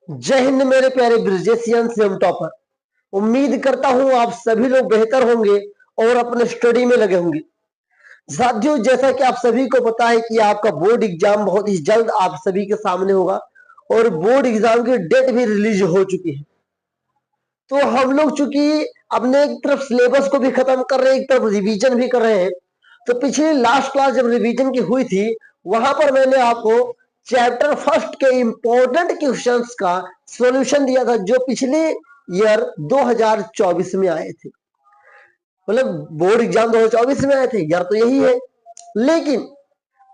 जय हिंद मेरे प्यारे ब्रिजेशियन से टॉपर। उम्मीद करता हूं आप सभी लोग बेहतर होंगे और अपने स्टडी में लगे होंगे। साथियों, जैसा कि आप सभी को पता है कि आपका बोर्ड एग्जाम बहुत ही जल्द आप सभी के सामने होगा और बोर्ड एग्जाम की डेट भी रिलीज हो चुकी है। तो हम लोग चूंकि अपने एक तरफ सिलेबस को भी खत्म कर रहे हैं, एक तरफ रिवीजन भी कर रहे हैं। तो पिछली लास्ट क्लास जब रिवीजन की हुई थी, वहां पर मैंने आपको चैप्टर फर्स्ट के इंपॉर्टेंट क्वेश्चंस का सॉल्यूशन दिया था, जो पिछले ईयर 2024 में आए थे। मतलब बोर्ड एग्जाम 2024 में आए थे, यार तो यही है। लेकिन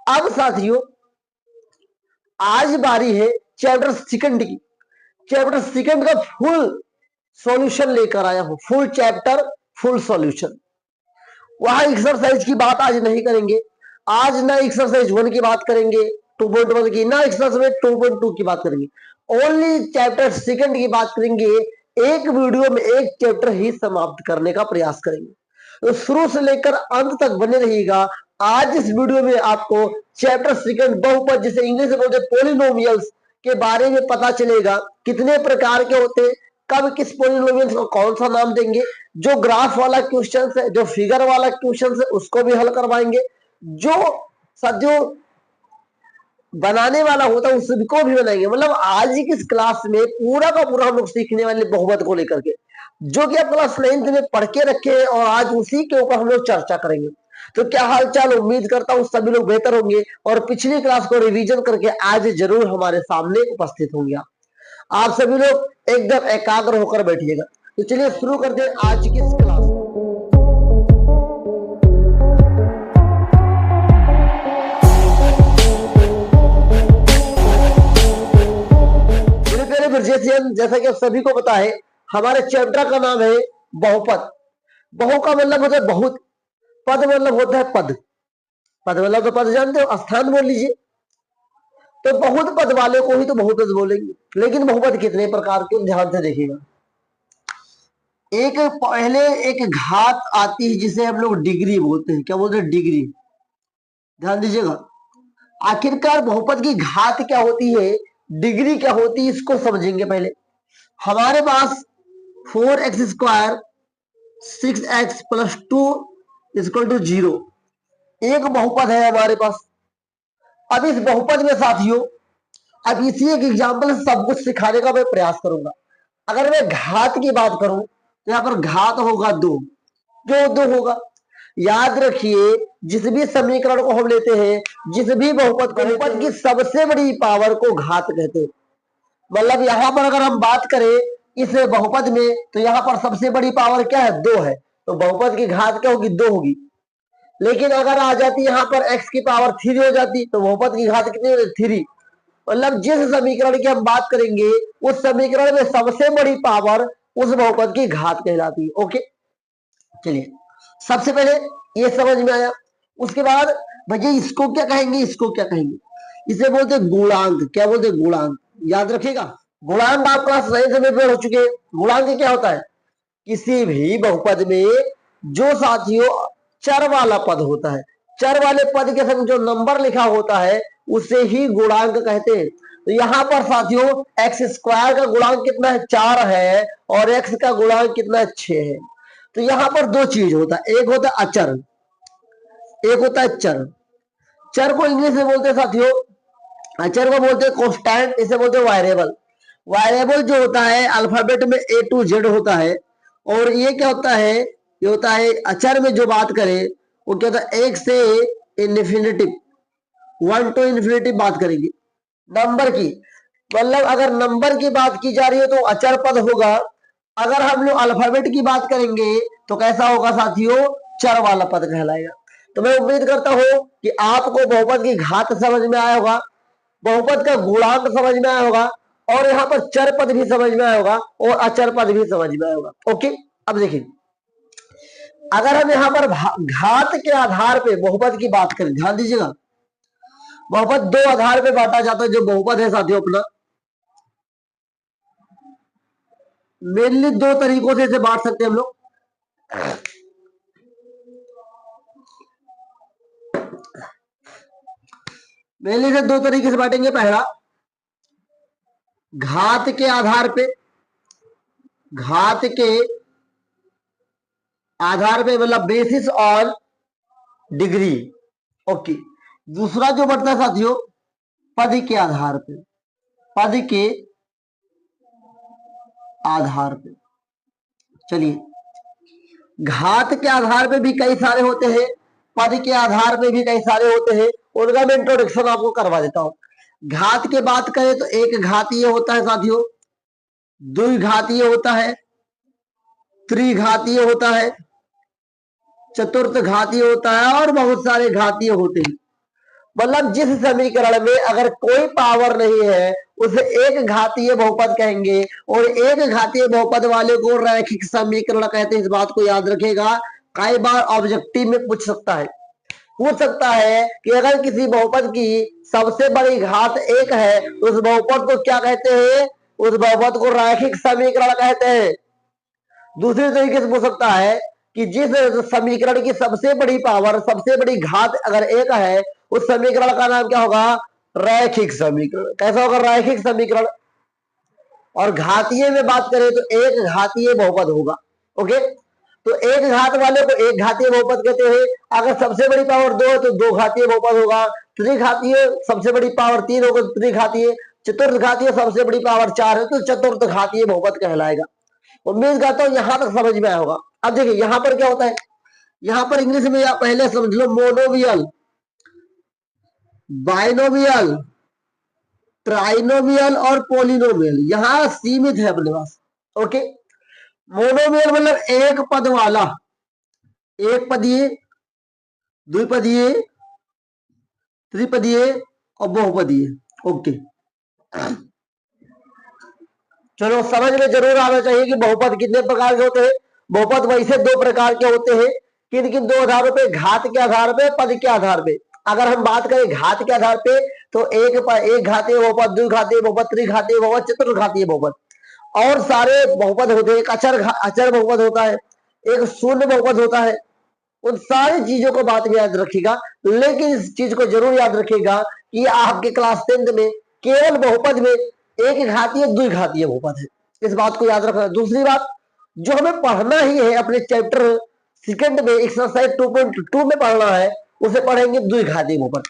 अब साथियों, आज बारी है चैप्टर सेकंड की। चैप्टर सेकंड का फुल सॉल्यूशन लेकर आया हूं, फुल चैप्टर फुल सॉल्यूशन। वहां एक्सरसाइज की बात आज नहीं करेंगे। आज ना एक्सरसाइज 1 की बात करेंगे 2.1 की, ना एक्सरसाइज 2.2 की बात करेंगे। ओनली चैप्टर सेकंड की बात करेंगे। एक वीडियो में एक चैप्टर ही समाप्त करने का प्रयास करेंगे, तो शुरू से लेकर अंत तक बने रहिएगा। आज इस वीडियो में आपको चैप्टर सेकंड बहुपद, जिसे इंग्लिश में बोलते हैं पॉलिनोमियल्स, के बारे में पता चलेगा। कितने प्रकार के होते, कब किस पॉलिनोमियल्स को कौन सा नाम देंगे, जो ग्राफ वाला क्वेश्चन है, जो फिगर वाला क्वेश्चन है, उसको भी हल करवाएंगे। जो साथियों बनाने वाला होता है उसको भी बनाएंगे। मतलब आज की इस क्लास में पूरा का पूरा हम लोग सीखने वाले बहुमत को लेकर के, जो कि आप क्लास 9th में पढ़ के रखे हैं, और आज उसी के ऊपर हम लोग चर्चा करेंगे। तो क्या हाल चाल, उम्मीद करता हूं सभी लोग बेहतर होंगे और पिछली क्लास को रिवीजन करके आज जरूर हमारे सामने उपस्थित होंगे। आप सभी लोग एकदम एकाग्र होकर बैठिएगा। तो चलिए शुरू करते हैं आज की इस क्लास। जैसा कि आप सभी को पता है, हमारे चैप्टर का नाम है बहुपद। बहु का मतलब होता है बहुत, पद मतलब होता है पद। पद मतलब तो पद जानते हो, स्थान बोल लीजिए। तो बहुत पद वाले को ही तो बहुपद बोलेंगे। लेकिन बहुपद कितने प्रकार के, ध्यान से देखिएगा। एक पहले एक घात आती है जिसे हम लोग डिग्री बोलते हैं। क्या बोलते हैं? डिग्री। ध्यान दीजिएगा। आखिरकार बहुपद की घात क्या होती है, डिग्री क्या होती है, इसको समझेंगे पहले। हमारे पास 4x² 6x + 2 = 0 एक बहुपद है हमारे पास। अब इस बहुपद में साथियों, अब इसी एक एग्जाम्पल से सब कुछ सिखाने का मैं प्रयास करूंगा। अगर मैं घात की बात करूं तो यहां पर घात होगा 2, जो 2 होगा। याद रखिए, जिस भी समीकरण को हम लेते हैं, जिस भी बहुपद को, बहुपद की सबसे बड़ी पावर को घात कहते हैं। मतलब यहां पर अगर हम बात करें इस बहुपद में, तो यहां पर सबसे बड़ी पावर क्या है? 2 है। तो बहुपद की घात क्या होगी? 2 होगी। लेकिन अगर आ जाती यहां पर x की पावर 3 हो जाती, तो बहुपद की घात कितनी होती? 3। मतलब जिस समीकरण की हम बात करेंगे, उस समीकरण में सबसे बड़ी पावर उस बहुपद की घात कहलाती है। ओके, चलिए सबसे पहले ये समझ में आया। उसके बाद भैया इसको क्या कहेंगे, इसको क्या कहेंगे? इसे बोलते गुणांक। क्या बोलते? गुणांक। याद रखिएगा, गुणांक आप क्लास 9 में पढ़ चुके हैं। गुणांक क्या होता है? किसी भी बहुपद में जो साथियों चर वाला पद होता है, चर वाले पद के संग जो नंबर लिखा होता है, उसे ही गुणांक कहते हैं। तो यहां पर साथियों x² का गुणांक कितना है? 4 है, और x का गुणांक कितना है? 6 है। तो यहां पर दो चीज होता है, एक होता है अचर, एक होता है चर। चर को इंग्लिश में बोलते हैं साथियों, अचर को बोलते हैं कांस्टेंट, इसे बोलते हैं वेरिएबल। वेरिएबल जो होता है अल्फाबेट में A to Z होता है। और ये क्या होता है? ये होता है अचर में जो बात करें, वो क्या होता है? 1 से इन्फिनिटी, 1 to इन्फिनिटी बात करेंगे नंबर की। मतलब अगर नंबर की बात की जा रही है तो अचर पद होगा। अगर हम लोग अल्फाबेट की बात करेंगे तो कैसा होगा साथियों? चर वाला पद कहलाएगा। तो मैं उम्मीद करता हूं कि आपको बहुपद की घात समझ में आया होगा, बहुपद का गुणांक समझ में आया होगा, और यहाँ पर चर पद भी समझ में आया होगा, और अचर पद भी समझ में आया होगा। ओके, अब देखिए, अगर हम यहाँ पर घात के आधार पे बहुपद की बात करें, ध्यान दीजिएगा, बहुपद 2 आधार पे बांटा जाता है। जो बहुपद है साथियों अपना, मेनली 2 तरीकों से इसे बांट सकते हैं हम लोग। मेनली से 2 तरीके से बांटेंगे। पहला, घात के आधार पे, घात के आधार पे मतलब बेसिस ऑन डिग्री। ओके। दूसरा जो बढ़ता है साथियों, पद के आधार पे, पद के आधार पे। चलिए, घात के आधार पे भी कई सारे होते हैं, पद के आधार पे भी कई सारे होते हैं, उनका मैं इंट्रोडक्शन आपको करवा देता हूं। घात की बात करें तो एक घातीय होता है साथियों, द्विघातीय होता है, त्रिघातीय होता है, चतुर्थ घातीय होता है और बहुत सारे घातीय होते हैं। मतलब जिस समीकरण में अगर कोई पावर नहीं है उसे एक घातीय बहुपद कहेंगे, और एक घातीय बहुपद वाले को रैखिक समीकरण कहते हैं। इस बात को याद रखेगा, कई बार ऑब्जेक्टिव में पूछ सकता है कि अगर किसी बहुपद की सबसे बड़ी घात एक है तो उस बहुपद को क्या कहते हैं, उस बहुपद को रैखिक समीकरण कहते हैं। दूसरे तरीके से पूछ सकता है कि जिस समीकरण की सबसे बड़ी पावर, सबसे बड़ी घात अगर एक है, उस समीकरण का नाम क्या होगा, रैखिक समीकरण। कैसा होगा, रैखिक समीकरण। और घातीय में बात करें तो एक घातीय बहुपद होगा। ओके, तो एक घात वाले को एक घातीय बहुपद कहते हैं। अगर सबसे बड़ी पावर दो है तो दो घातीय बहुपद होगा। त्रिघातीय सबसे बड़ी पावर तीन होगा, त्रिघातीय। चतुर्थ घातीय सबसे बड़ी पावर चार है तो चतुर्थ घातीय बहुपद कहलाएगा। उम्मीद करता हूं यहां तक समझ में आया होगा। अब देखिए यहां पर क्या होता है, यहां पर इंग्लिश में आप पहले समझ लो, मोनोमियल, बाइनोमियल, ट्राइनोमियल और पोलिनोमियल यहां सीमित है अपने पास। ओके, मोनोमियल मतलब एक पद वाला, एक पदीय, द्विपदीय, त्रिपदीय और बहुपदीय। ओके, चलो समझ में जरूर आना चाहिए कि बहुपद कितने प्रकार के होते हैं। बहुपद वैसे दो प्रकार के होते हैं, किन किन दो आधारों पे, घात के आधार पे, पद के आधार पे। अगर हम बात करें घात के आधार पे तो एक घातीय बहुपद, द्विघातीय बहुपद, त्रिघातीय बहुपद, चतुर्घातीय बहुपद। और सारे बहुपद होते हैं। एक अचर बहुपद होता है, एक शून्य बहुपद होता है। उन सारी चीजों को बात में याद रखिएगा, लेकिन इस चीज को जरूर याद रखिएगा कि आपके क्लास 10th में केवल बहुपद में एक घातीय द्विघातीय बहुपद है। इस बात को याद रखना। दूसरी बात, जो हमें पढ़ना ही है अपने चैप्टर सेकंड में, एक्सरसाइज 2.2 में पढ़ना है, उसे पढ़ेंगे द्विघातीय बहुपद।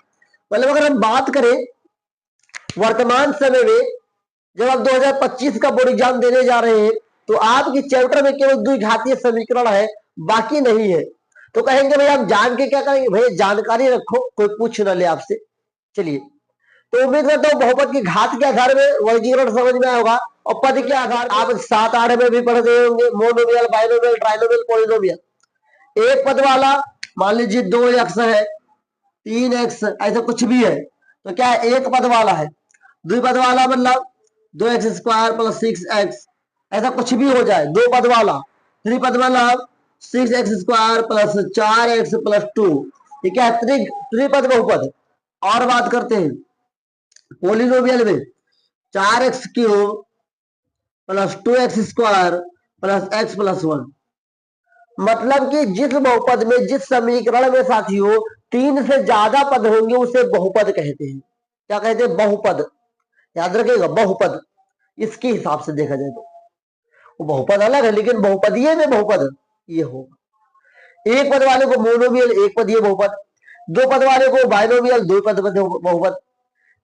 मतलब अगर हम बात करें वर्तमान समय में, जब आप 2025 का बोर्ड एग्जाम देने जा रहे हैं तो आपके चैप्टर में केवल द्विघातीय समीकरण है, बाकी नहीं है। तो कहेंगे भाई आप जान के क्या करेंगे, भाई जानकारी रखो, कोई पूछ ना ले आपसे। चलिए, तो उम्मीद करता हूँ बहुपद की घात के आधार में वर्गीकरण समझ में आया होगा, और पद के आधार आप 7-8 में भी पढ़ गए होंगे, मोनोमियल, बाइनोमियल, ट्राइनोमियल, पॉलिनोमियल। एक पद वाला, मान लीजिए 2x है, 3x, ऐसा कुछ भी है तो क्या है, एक पद वाला है। द्विपद वाला मतलब 2x² + 6x, ऐसा कुछ भी हो जाए, दो पद वाला। त्रिपद मतलब 6x² + 4x + 2, ठीक है, त्रिपद बहुपद। और बात करते हैं पोलिनोमियल में, 4x³ + 2x² + x + 1। मतलब कि जिस बहुपद में, जिस समीकरण में साथियों 3 से ज्यादा पद होंगे उसे बहुपद कहते हैं। क्या कहते हैं, बहुपद। याद रखिएगा, बहुपद। इसके हिसाब से देखा जाए तो वो बहुपद अलग है, लेकिन बहुपदीय में बहुपद ये होगा। एक पद वाले को मोनोमियल, एक पदीय बहुपद। दो पद वाले को बाइनोमियल, दो पद बहुपद।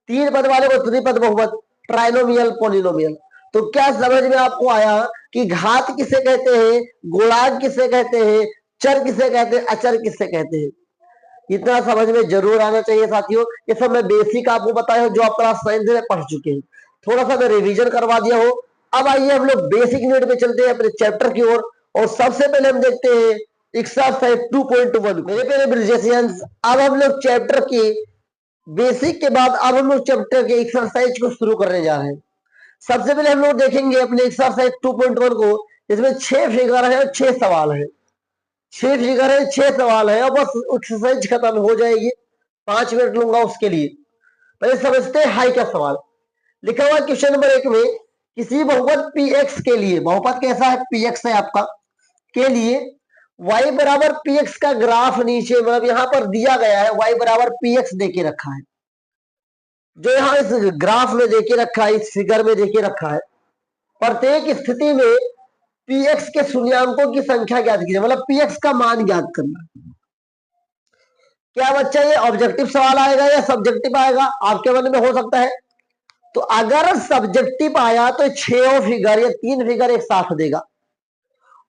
तीन पद वाले को त्रिपद बहुपद, ट्राइनोमियल, पोलिनोमियल। तो क्या समझ में आपको आया कि घात किसे कहते हैं, गुणांक किसे कहते हैं, चर किसे कहते हैं, अचर किसे कहते हैं। इतना समझ में जरूर आना चाहिए साथियों। ये सब मैं बेसिक आपको बताया जो आप क्लास 9 में पढ़ चुके हैं, थोड़ा सा मैं रिवीजन करवा दिया हो। अब आइए हम लोग बेसिक यूनिट में चलते हैं अपने चैप्टर की ओर, और सबसे पहले हम देखते हैं एक्सरसाइज 2.1। मेरे प्यारे ब्रिजेशियंस, अब हम लोग चैप्टर की बेसिक के बाद अब हम लोग चैप्टर के एक्सरसाइज को शुरू करने जा रहे हैं। सबसे पहले हम लोग देखेंगे अपने एक्सरसाइज 2.1 को। इसमें 6 फिगर है और 6 सवाल है। 6 फिगर है, 6 सवाल है, और बस एक्सरसाइज खत्म हो जाएगी। 5 मिनट लूंगा उसके लिए। पहले समझते हैं हाई का सवाल। लिखा हुआ क्वेश्चन नंबर 1 में, किसी बहुपद px के लिए, बहुपद कैसा है, px है आपका, के लिए y = px का ग्राफ नीचे, मतलब यहां पर दिया गया है y = px देके रखा है। जो यहाँ इस ग्राफ में देके रखा है, इस फिगर में देके रखा है, प्रत्येक स्थिति में px के शून्यांकों की संख्या ज्ञात कीजिए, मतलब px का मान ज्ञात करना। क्या बच्चा ये ऑब्जेक्टिव सवाल आएगा या सब्जेक्टिव आएगा, आपके मन में हो सकता है। तो अगर सब्जेक्टिव आया तो 6 फिगर या 3 फिगर एक साथ देगा,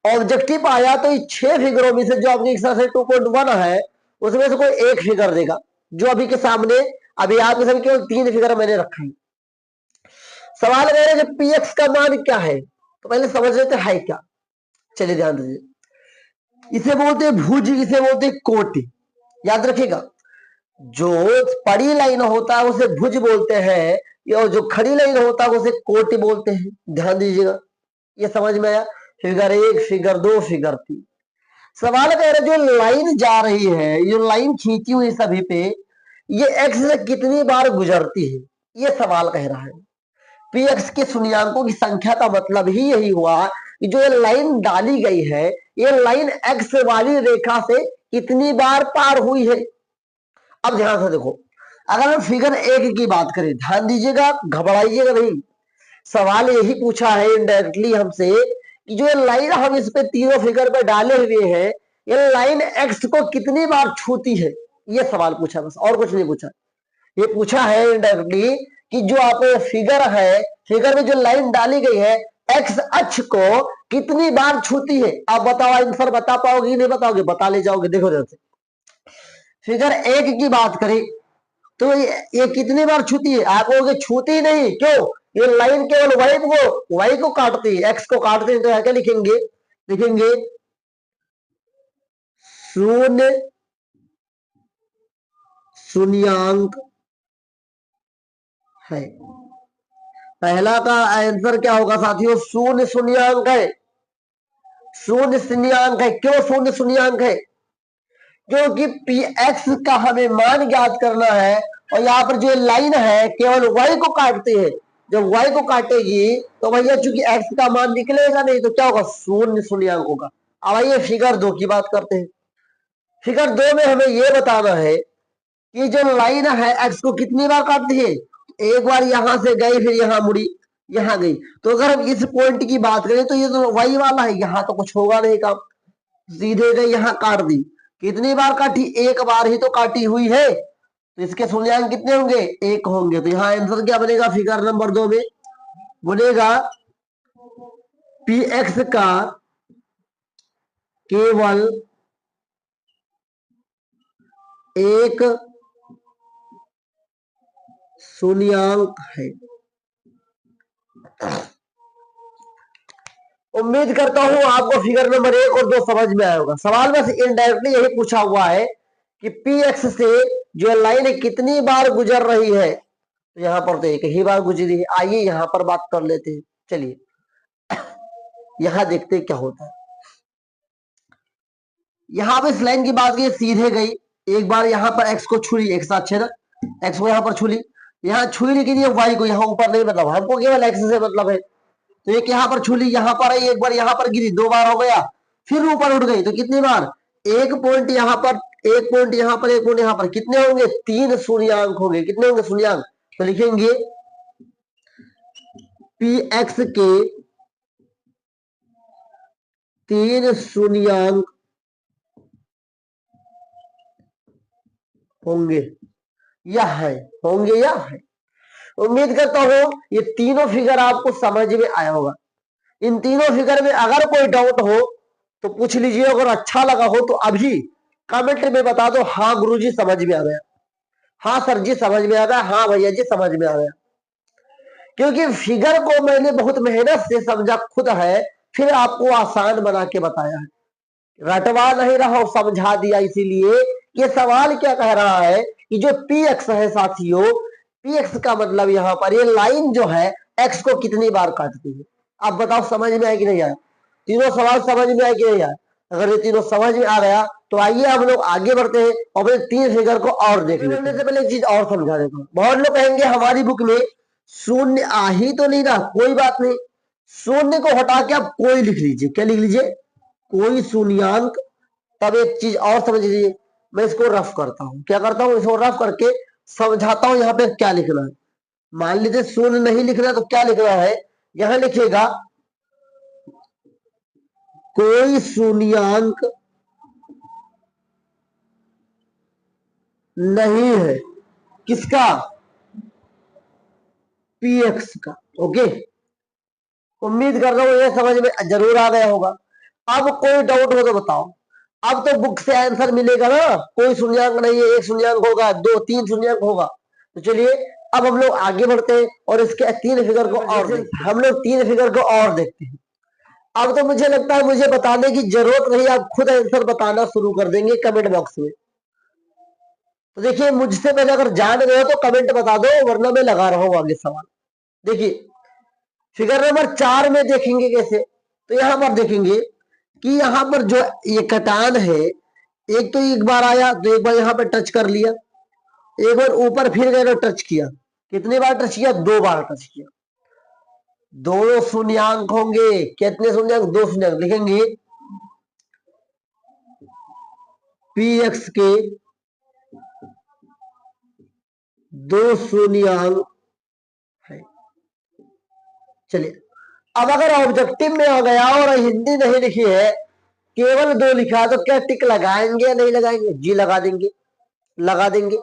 ऑब्जेक्टिव आया तो 6 फिगरों में से जो आपके एक्सरसाइज से 2.1 है उसमें से कोई एक फिगर देगा, जो अभी के सामने अभी आपके सामने केवल 3 फिगर मैंने रखा है। सवाल कह रहे हैं px का मान क्या है, तो पहले समझ लेते है क्या। चलिए ध्यान दीजिए, इसे बोलते हैं भुज, इसे बोलते हैं कोटि। याद रखिएगा, जो पड़ी लाइन होता है उसे भुज बोलते हैं, या जो खड़ी लाइन होता है उसे कोटि बोलते हैं। ध्यान दीजिएगा, ये समझ में आया। Figure 1, figure 2, figure 3। सवाल कह रहे जो लाइन जा रही है, ये लाइन खींची हुई सभी पे, ये एक्स से कितनी बार गुजरती है, ये सवाल कह रहा है। px के शून्यांकों की संख्या का मतलब ही यही हुआ कि जो ये लाइन डाली गई है, ये लाइन एक्स वाली रेखा से कितनी बार पार हुई है। अब ध्यान से देखो, अगर हम फिगर 1 की बात करें, ध्यान दीजिएगा, घबराइएगा नहीं। सवाल यही पूछा है इनडायरेक्टली हमसे कि जो ये लाइन हम इस पे तीनों फिगर पे डाले हुए हैं, ये लाइन एक्स को कितनी बार छूती है, ये सवाल पूछा, बस और कुछ नहीं पूछा। ये पूछा है इनडायरेक्टली कि जो आप फिगर है, फिगर में जो लाइन डाली गई है एक्स अक्ष को कितनी बार छूती है। आप बताओ, आंसर बता पाओगे नहीं बताओगे, बता ले जाओगे। देखो जैसे फिगर 1 की बात करें तो ये कितनी बार छूती है, आप कहोगे छूती नहीं, क्यों, ये लाइन केवल वाई को काटती है, एक्स को काटती है। तो क्या लिखेंगे, लिखेंगे शून्य शून्यांक है। पहला का आंसर क्या होगा साथियों, शून्य शून्यांक है। शून्य शून्यांक है, क्यों शून्य शून्यांक है, क्योंकि px का हमें मान ज्ञात करना है, और यहाँ पर जो लाइन है केवल y को काटती है। जब y को काटेगी तो भैया चूंकि x का मान निकलेगा नहीं, तो क्या होगा, शून्य शून्यांक होगा। अब आइए फिगर 2 की बात करते हैं। फिगर 2 में हमें यह बताना है कि जो लाइन है x को कितनी बार काटती है। एक बार यहां से गई, फिर यहां मुड़ी, यहां गई। तो अगर हम इस पॉइंट की बात करें तो ये तो y वाला है, यहां तो कुछ होगा नहीं काम, सीधे गई यहां काट दी। कितनी बार काटी, एक बार ही तो काटी हुई है, तो इसके शून्यांक कितने होंगे, 1 होंगे। तो यहाँ आंसर क्या बनेगा, फिगर नंबर 2 में बनेगा px का केवल 1 शून्यांक है। उम्मीद करता हूं आपको फिगर नंबर 1 और 2 समझ में आया होगा। सवाल बस इनडायरेक्टली यही पूछा हुआ है कि px से जो लाइन कितनी बार गुजर रही है, तो यहां पर तो एक ही बार गुजरी है। आइए यहां पर बात कर लेते हैं। चलिए यहां देखते हैं क्या होता है। यहां पर इस लाइन की बात की, सीधे गई, एक बार यहां पर एक्स को छुरी, एक साथ छेद, एक्स को यहां पर छुरी, यहां छुरी, लेकिन ये वाई को यहां ऊपर नहीं, मतलब हमको केवल एक्स से मतलब है। तो एक यहां पर छुली, यहां पर आई, एक बार यहां पर गिरी, 2 बार हो गया, फिर ऊपर उठ गई। तो कितनी बार, एक पॉइंट यहां पर, एक पॉइंट यहां पर, एक पॉइंट यहां पर, कितने होंगे, 3 शून्यांक होंगे। कितने होंगे शून्यांक, तो लिखेंगे px के 3 शून्यांक होंगे या है, होंगे या है। उम्मीद करता हूं ये तीनों फिगर आपको समझ में आया होगा। इन तीनों फिगर में अगर कोई डाउट हो तो पूछ लीजिए, अगर अच्छा लगा हो तो अभी कमेंट में बता दो, हाँ गुरुजी समझ में आ गया, हाँ सर जी समझ में आ गया, हाँ भैया जी समझ में आ गया। क्योंकि फिगर को मैंने बहुत मेहनत से समझा खुद है, फिर आपको आसान बना के बताया है, रटवा नहीं रहा, समझा दिया। इसीलिए ये सवाल क्या कह रहा है कि जो px है साथियों, px का मतलब यहां पर ये लाइन जो है x को कितनी बार काटती है। आप बताओ समझ में आया कि नहीं आया, तीनों सवाल समझ में आया कि नहीं आया। अगर ये तीनों समझ में आ गया तो आइए हम लोग आगे बढ़ते हैं और फिर 3 फिगर को और देख लेते हैं। से पहले एक चीज और समझा देता हूं। बहुत लोग कहेंगे हमारी बुक में शून्य आ ही तो नहीं रहा, कोई बात नहीं, शून्य को हटा के आप कोई लिख लीजिए। क्या लिख लीजिए, कोई शून्यांक। तब एक चीज और समझ लीजिए, मैं इसको रफ करता हूं, क्या करता हूं, इसको रफ करके समझाता हूं यहाँ पे क्या लिखना है। मान लीजिए शून्य नहीं लिखना तो क्या लिखना है, यहां लिखिएगा कोई शून्यांक नहीं है, किसका, px का। ओके, उम्मीद कर रहा हूं ये समझ में जरूर आ गया होगा। अब कोई डाउट हो तो बताओ। अब तो बुक से आंसर मिलेगा ना, कोई शून्यांक नहीं है, एक शून्यांक होगा, दो तीन शून्यांक होगा। तो चलिए अब हम लोग आगे बढ़ते हैं और इसके तीन फिगर को और देखते हैं। हम लोग तीन फिगर को और देखते हैं। अब तो मुझे लगता है मुझे बताने की जरूरत नहीं, आप खुद आंसर बताना शुरू कर देंगे कमेंट बॉक्स में। तो देखिए मुझसे पहले अगर जान गए हो तो कमेंट बता दो, वरना मैं लगा रहा हूं आगे सवाल। देखिए फिगर नंबर 4 में देखेंगे कैसे, तो यहां पर देखेंगे कि यहां पर जो ये कटान है, एक तो एक बार आया तो एक बार यहां पर टच कर लिया, एक बार ऊपर फिर गए टच किया। कितनी बार टच किया, 2 बार टच किया। दोनों शून्यांक होंगे, कितने शून्यांक, 2 शून्यांक। लिखेंगे px के 2 शून्यांक है। चलिए अब अगर ऑब्जेक्टिव में आ गया और हिंदी नहीं लिखी है, केवल 2 लिखा, तो क्या टिक लगाएंगे या नहीं लगाएंगे, जी लगा देंगे, लगा देंगे।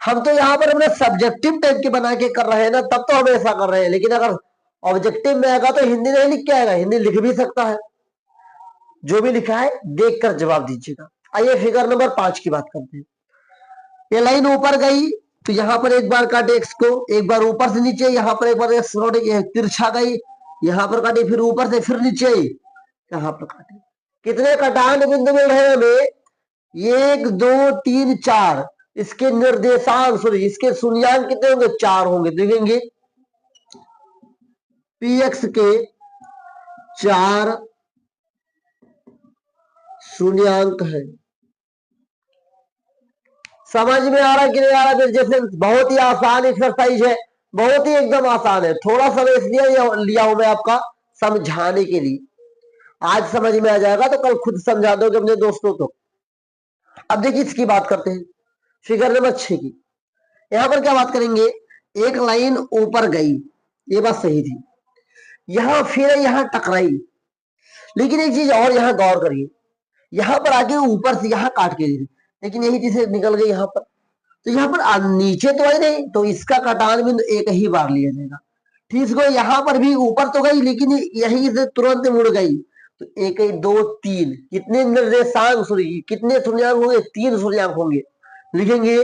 हम तो यहाँ पर अपने सब्जेक्टिव टाइप के बना के कर रहे हैं ना, तब तो हम ऐसा कर रहे हैं। लेकिन अगर ऑब्जेक्टिव में आएगा तो हिंदी नहीं लिख के आएगा, हिंदी लिख भी सकता है। जो भी लिखा है देखकर जवाब दीजिएगा। आइए फिगर नंबर 5 की बात करते हैं। ये लाइन ऊपर गई तो यहाँ पर एक बार काटे x को, एक बार ऊपर से नीचे, यहाँ पर एक बार तिरछा गई, यहाँ पर काटे, फिर ऊपर से फिर नीचे, यहाँ पर काटे। कितने कटान बिंदु मिल रहे हैं हमें, 1 2 3 4। इसके निर्देशांक सॉरी इसके शून्यांक कितने होंगे, 4 होंगे। देखेंगे px के 4 शून्यांक है। समझ में आ रहा कि नहीं आ रहा, जैसे बहुत ही आसान एक्सरसाइज है, बहुत ही एकदम आसान है। थोड़ा समय इसलिए लिया हूं मैं आपका समझाने के लिए। आज समझ में आ जाएगा तो कल खुद समझा दोगे अपने दोस्तों को। अब देखिए इसकी बात करते हैं, फिगर नंबर 6 की। यहां पर क्या बात करेंगे, एक लाइन ऊपर गई, ये बात सही थी, यहां फिर यहां टकराई। लेकिन एक चीज और यहां गौर करिए, यहां पर आगे ऊपर से यहां काट के दी, लेकिन यही चीज निकल गई यहां पर। तो यहाँ पर नीचे तो आई नहीं, तो इसका कटान बिंदु एक ही बार लिया जाएगा। ठीक है, यहाँ पर भी ऊपर तो गई लेकिन यहीं से तुरंत मुड़ गई, तो 1 2 3 कितने निर्देशांक सॉरी कितने शून्यांक होंगे, 3 शून्यांक होंगे। लिखेंगे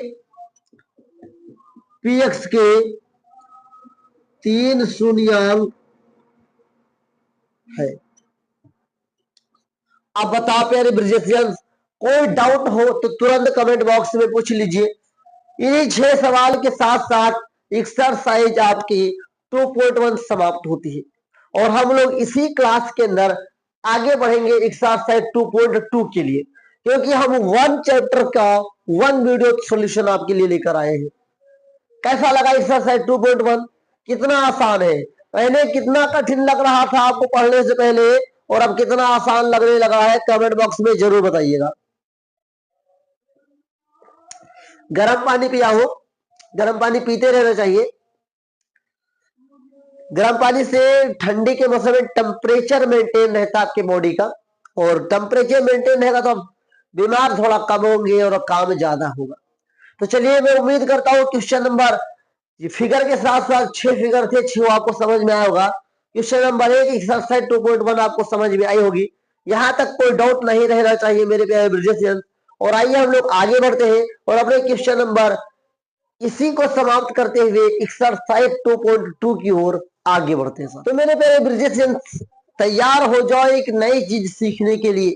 px के 3 शून्यांक है। अब बताओ प्यारे ब्रिजेशियंस, कोई डाउट हो तो तुरंत कमेंट बॉक्स में पूछ लीजिए। इन्हीं 6 सवाल के साथ साथ एक्सरसाइज आपकी 2.1 समाप्त होती है और हम लोग इसी क्लास के अंदर आगे बढ़ेंगे एक्सरसाइज 2.2 के लिए, क्योंकि हम 1 चैप्टर का 1 वीडियो सॉल्यूशन आपके लिए लेकर आए हैं। कैसा लगा एक्सरसाइज 2.1, कितना आसान है, पहले कितना कठिन लग रहा था आपको पढ़ने से पहले और अब कितना आसान लगने लगा है, कमेंट बॉक्स में जरूर बताइएगा। गर्म पानी पिया हो, गर्म पानी पीते रहना चाहिए। गर्म पानी से ठंडी के मौसम में टेम्परेचर मेंटेन रहता है आपके बॉडी का, और टेम्परेचर मेंटेन रहेगा तो आप बीमार थोड़ा कम होंगे और काम ज्यादा होगा। तो चलिए मैं उम्मीद करता हूँ क्वेश्चन नंबर, फिगर के साथ साथ 6 फिगर थे, 6 आपको समझ में आया होगा। क्वेश्चन नंबर 1 एक्सरसाइज 2.1 आपको समझ में आई होगी। यहां तक कोई डाउट नहीं रहना चाहिए मेरे प्यारे ब्रिजेशियन। और आइए हम लोग आगे बढ़ते हैं और अपने क्वेश्चन नंबर इसी को समाप्त करते हुए एक्सरसाइज 2.2 की ओर आगे बढ़ते हैं। तो मेरे प्यारे ब्रिजेशियन तैयार हो जाओ एक नई चीज सीखने के लिए।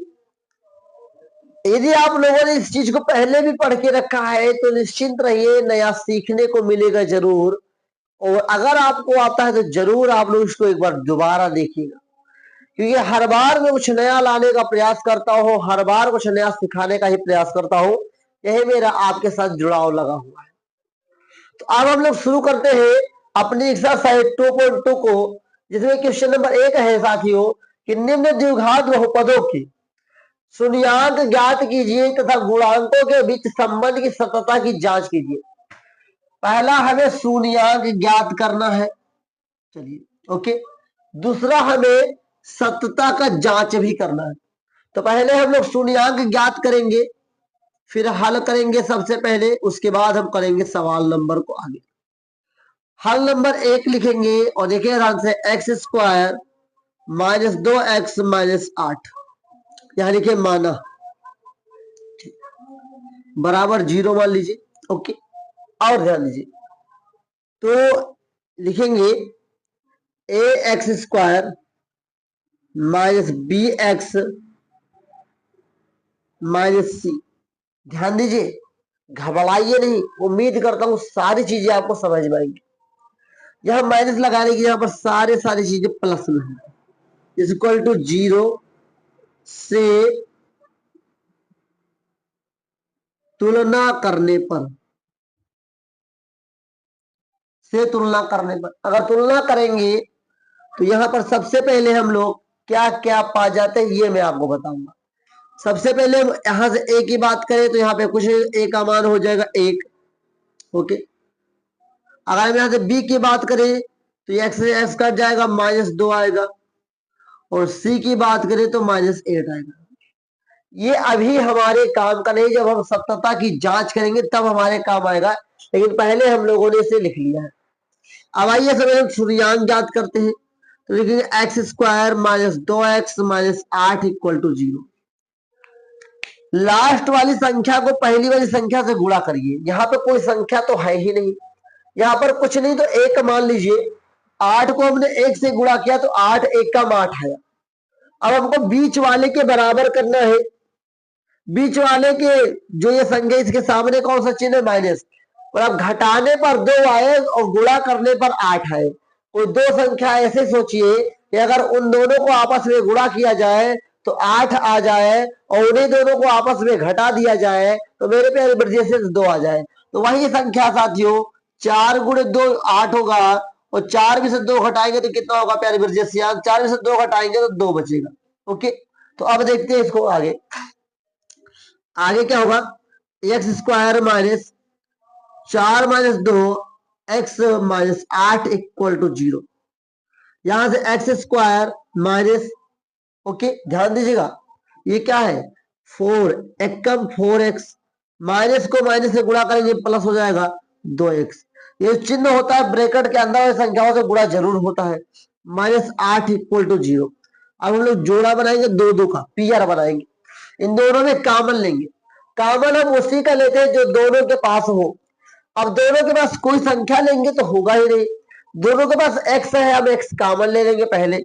यदि आप लोगों ने इस चीज को पहले भी पढ़ के रखा है तो निश्चिंत रहिए, नया सीखने को मिलेगा जरूर। और अगर आपको आता है तो जरूर आप लोग इसको एक बार दोबारा देखिएगा, क्योंकि हर बार मैं कुछ नया लाने का प्रयास करता हूँ, हर बार कुछ नया सिखाने का ही प्रयास करता हूँ। यही मेरा आपके साथ जुड़ाव लगा हुआ है। तो अब हम लोग शुरू करते हैं अपनी एक्सरसाइज 2.2 को, जिसमें क्वेश्चन नंबर 1 है साथियों कि निम्न द्विघात बहुपदों की शून्यांक ज्ञात कीजिए तथा गुणांकों के बीच संबंध की सततता की जांच कीजिए। पहला हमें शून्यांक ज्ञात करना है, चलिए ओके। दूसरा हमें सत्यता का जांच भी करना है। तो पहले हम लोग शून्यांक ज्ञात करेंगे, फिर हल करेंगे सबसे पहले, उसके बाद हम करेंगे सवाल नंबर को आगे। हल नंबर 1 लिखेंगे और देखिए ध्यान से, x square minus 2x minus 8, यहां लिखिए माना बराबर 0 मान लीजिए, ओके। और ध्यान दीजिए, तो लिखेंगे a x square minus b x minus c. ध्यान दीजिए, घबराइए नहीं, उम्मीद करता हूं सारी चीजें आपको समझ में आएंगी। यहां माइनस लगाने की, यहां पर सारी चीजें प्लस में है, इक्वल टू 0 से तुलना करने पर, अगर तुलना करेंगे तो यहां पर सबसे पहले हम लोग क्या क्या पा जाते हैं ये मैं आपको बताऊंगा। सबसे पहले हम यहां से ए की बात करें तो यहां पे कुछ ए का मान हो जाएगा 1, ओके। अगर हम यहां से बी की बात करें तो एक्स से एक्स कट जाएगा, -2 आएगा। और सी की बात करें तो -8 आएगा। ये अभी हमारे काम का नहीं, जब हम सत्यता की जांच करेंगे तब हमारे काम आएगा, लेकिन पहले हम लोगों ने इसे लिख लिया है। अब आइए समय हम शून्यांक ज्ञात करते हैं। तो लिखेंगे x square minus 2x minus 8 equal to 0। Last वाली संख्या को पहली वाली संख्या से गुणा करिए। यहाँ पे कोई संख्या तो है ही नहीं, यहाँ पर कुछ नहीं तो 1 मान लीजिए। 8 को हमने 1 से गुणा किया तो 8 1 का 8 है। अब हमको बीच वाले के बराबर करना है। बीच वाले के जो ये संख्या, इसके सामने कौन सा चिन्ह है? माइनस। और अब घटाने पर 2 आए और गुणा करने पर 8 आए। कोई दो संख्या ऐसे सोचिए कि अगर उन दोनों को आपस में गुणा किया जाए तो 8 आ जाए, और उन्हीं दोनों को आपस में घटा दिया जाए तो मेरे प्यारे ब्रजेश 2 आ जाए। तो वही संख्या साथियों, 4 गुणे 2 8 होगा, और 4 में से 2 घटाएंगे तो कितना होगा प्यारे ब्रजेश? 4 में से 2 घटाएंगे तो 2 बचेगा, ओके। तो अब देखते हैं इसको आगे। आगे क्या होगा? X square minus 4 minus 2 x minus 8 equal to 0। यहां से एक्स स्क्वायर माइनस, ओके ध्यान दीजिएगा, ये क्या है? 4 एकम 4x, माइनस को माइनस से गुणा करेंगे प्लस हो जाएगा 2x। ये चिन्ह होता है ब्रैकेट के अंदर संख्याओं से गुणा जरूर होता है। -8 इक्वल टू 0। अब हम लोग जोड़ा बनाएंगे, 2 2 का पीआर बनाएंगे। इन दोनों में कॉमन लेंगे। कॉमन हम उसी का लेते हैं जो दोनों के पास हो। अब दोनों के पास कोई संख्या लेंगे तो होगा ही नहीं। दोनों के पास x है, हम x कॉमन ले लेंगे। पहले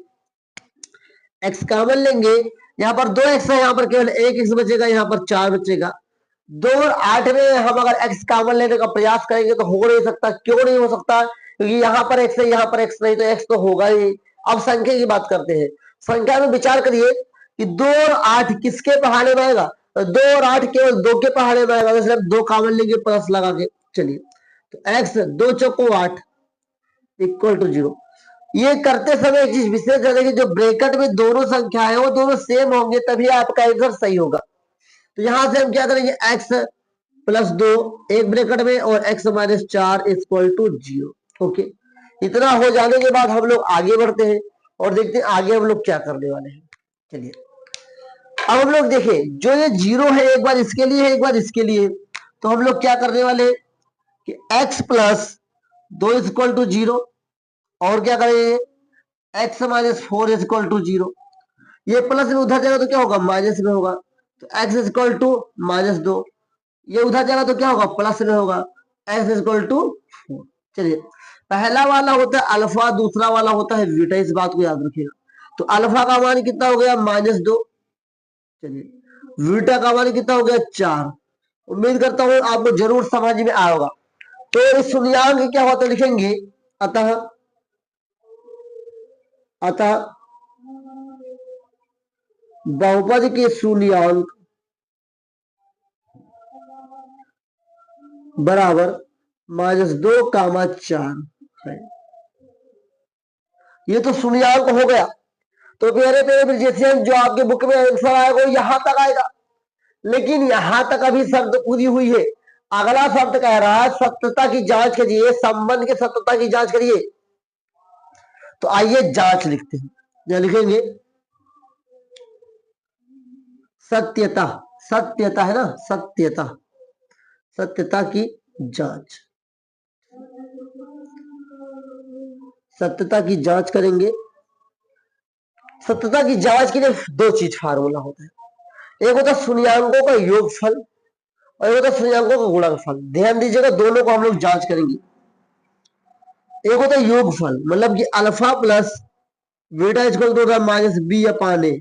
x कॉमन लेंगे, यहाँ पर 2x है, यहाँ पर केवल 1x बचेगा, यहाँ पर 4 बचेगा। 2 और 8 में हम अगर x कॉमन लेने का प्रयास करेंगे तो हो नहीं सकता। क्यों नहीं हो सकता? क्योंकि यहाँ पर x है, यहाँ पर x नहीं, तो x तो होगा ही। अब संख्या की बात करते हैं। संख्या में विचार करिए कि 2 और 8 किसके पहाड़े में आएगा? 2 और 8 केवल 2 के पहाड़े में आएगा, इसलिए 2 कॉमन लेंगे प्लस लगा के। चलिए, तो x 2 चौको 8 इक्वल टू 0। ये करते समय एक चीज विशेष ध्यान रखिए, जो ब्रैकेट में दोनों संख्याएं हैं वो दोनों सेम होंगे तभी आपका आंसर सही होगा। तो यहां से हम क्या करेंगे? x प्लस 2 एक ब्रैकेट में और x minus 4 equal to 0, okay. इतना हो जाने के बाद हम लोग आगे बढ़ते हैं और देखते हैं आगे हम लोग क्या करने वाले हैं। चलिए, अब हम लोग देखें, जो ये 0 है एक बार इसके लिए है, एक बार इसके लिए। तो हम लोग क्या करने वाले कि x प्लस 2 इक्वल टू 0, और क्या करेंगे? x minus 4 equal to 0। ये प्लस में उधर जाएगा तो क्या होगा? माइनस में होगा। तो x इक्वल टू -2, ये उधर जाएगा तो क्या होगा? प्लस में होगा। x equal to 4। चलिए, पहला वाला होता है अल्फा, दूसरा वाला होता है बीटा, इस बात को याद रखिएगा। तो अल्फा का मान कितना हो गया? -2। चलिए, बीटा का मान कितना हो गया? 4। उम्मीद करता हूं आपको जरूर समझ में आया होगा। तो इस शून्यांक क्या होता है लिखेंगे, अतः बहुपद के शून्यांक बराबर -2, 4 है। ये तो शून्यांक हो गया। तो प्यारे ब्रजेशियन, जो आपके बुक में आंसर आएगा वो यहां तक आएगा, लेकिन यहां तक अभी शर्त पूरी हुई है। अगला शब्द कह रहा है सत्यता की जांच करिए, संबंध के सत्यता की जांच करिए। तो आइए जांच लिखते हैं, क्या लिखेंगे? सत्यता, सत्यता है ना, सत्यता, सत्यता की जांच, सत्यता की जांच करेंगे। सत्यता की जांच के लिए दो चीज फार्मूला होता है, एक होता है शून्यांकों का योगफल और एक होता है शून्यांकों का गुणनफल। ध्यान दीजिएगा, दोनों को हम लोग जांच करेंगे। एक होता है योगफल, मतलब कि alpha plus beta equal to minus b upon a.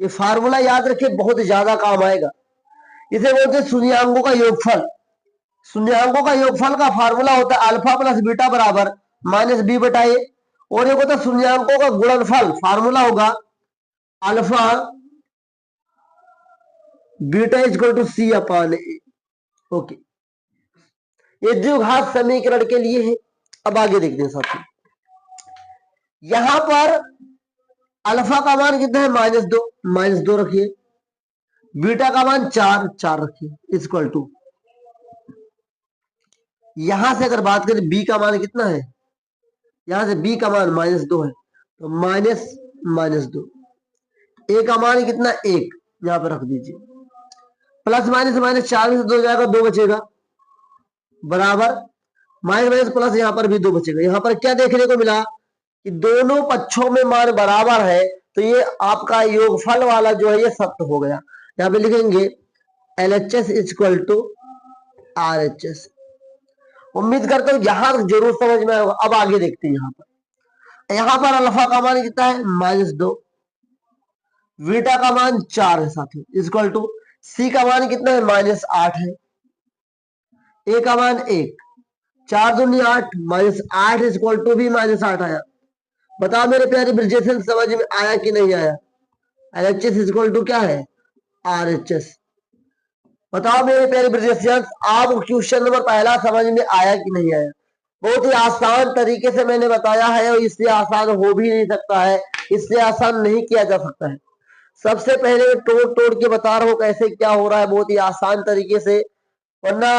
ये फार्मूला याद रखिए, बहुत ज्यादा काम आएगा। इसे बोलते हैं शून्यांकों का योगफल। शून्यांकों का योगफल का फार्मूला होता है अल्फा प्लस बीटा बराबर माइनस बी बटा ए। और एक होता है शून्यांकों का गुणनफल, फार्मूला होगा alpha beta equal to c upon a. Okay, ये द्विघात समीकरण के लिए है। अब आगे देखते हैं साथियों, यहां पर अल्फा का मान कितना है? माइनस दो रखिए, बीटा का मान 4 रखिए इक्वल टू, यहां से अगर बात करें बी का मान कितना है, यहां से बी का मान -2 है, तो -2। ए का मान कितना? 1, यहां पर रख दीजिए। प्लस माइनस माइनस 4 में से 2 जाएगा, 2 बचेगा, बराबर माइनस माइनस प्लस, यहां पर भी 2 बचेगा। यहां पर क्या देखने को मिला कि दोनों पक्षों में मान बराबर है, तो ये आपका योगफल वाला जो है ये सत्य हो गया। यहां पे लिखेंगे LHS इक्वल टू RHS। उम्मीद करता हूं यहां जरूर समझ में आएगा। अब आगे देखते हैं, यहां पर अल्फा का मान कितना है? -2, बीटा का मान 4 है साथियों, इक्वल टू सी का मान कितना है? -8 है, ए का मान 1, 4 दूनी 8, -8 इक्वल टू भी -8 आया। बताओ मेरे प्यारे ब्रिजेशन, समझ में आया कि नहीं आया? LHS इक्वल टू क्या है? RHS। बताओ मेरे प्यारे ब्रिजेशन, आप क्वेश्चन नंबर पहला समझ में आया कि नहीं आया? बहुत ही आसान तरीके से मैंने बताया है, और इससे आसान हो भी नहीं सकता है, इससे आसान नहीं किया जा सकता है। सबसे पहले मैं तोड़ तोड़ के बता रहा हूं कैसे क्या हो रहा है, बहुत ही आसान तरीके से, वरना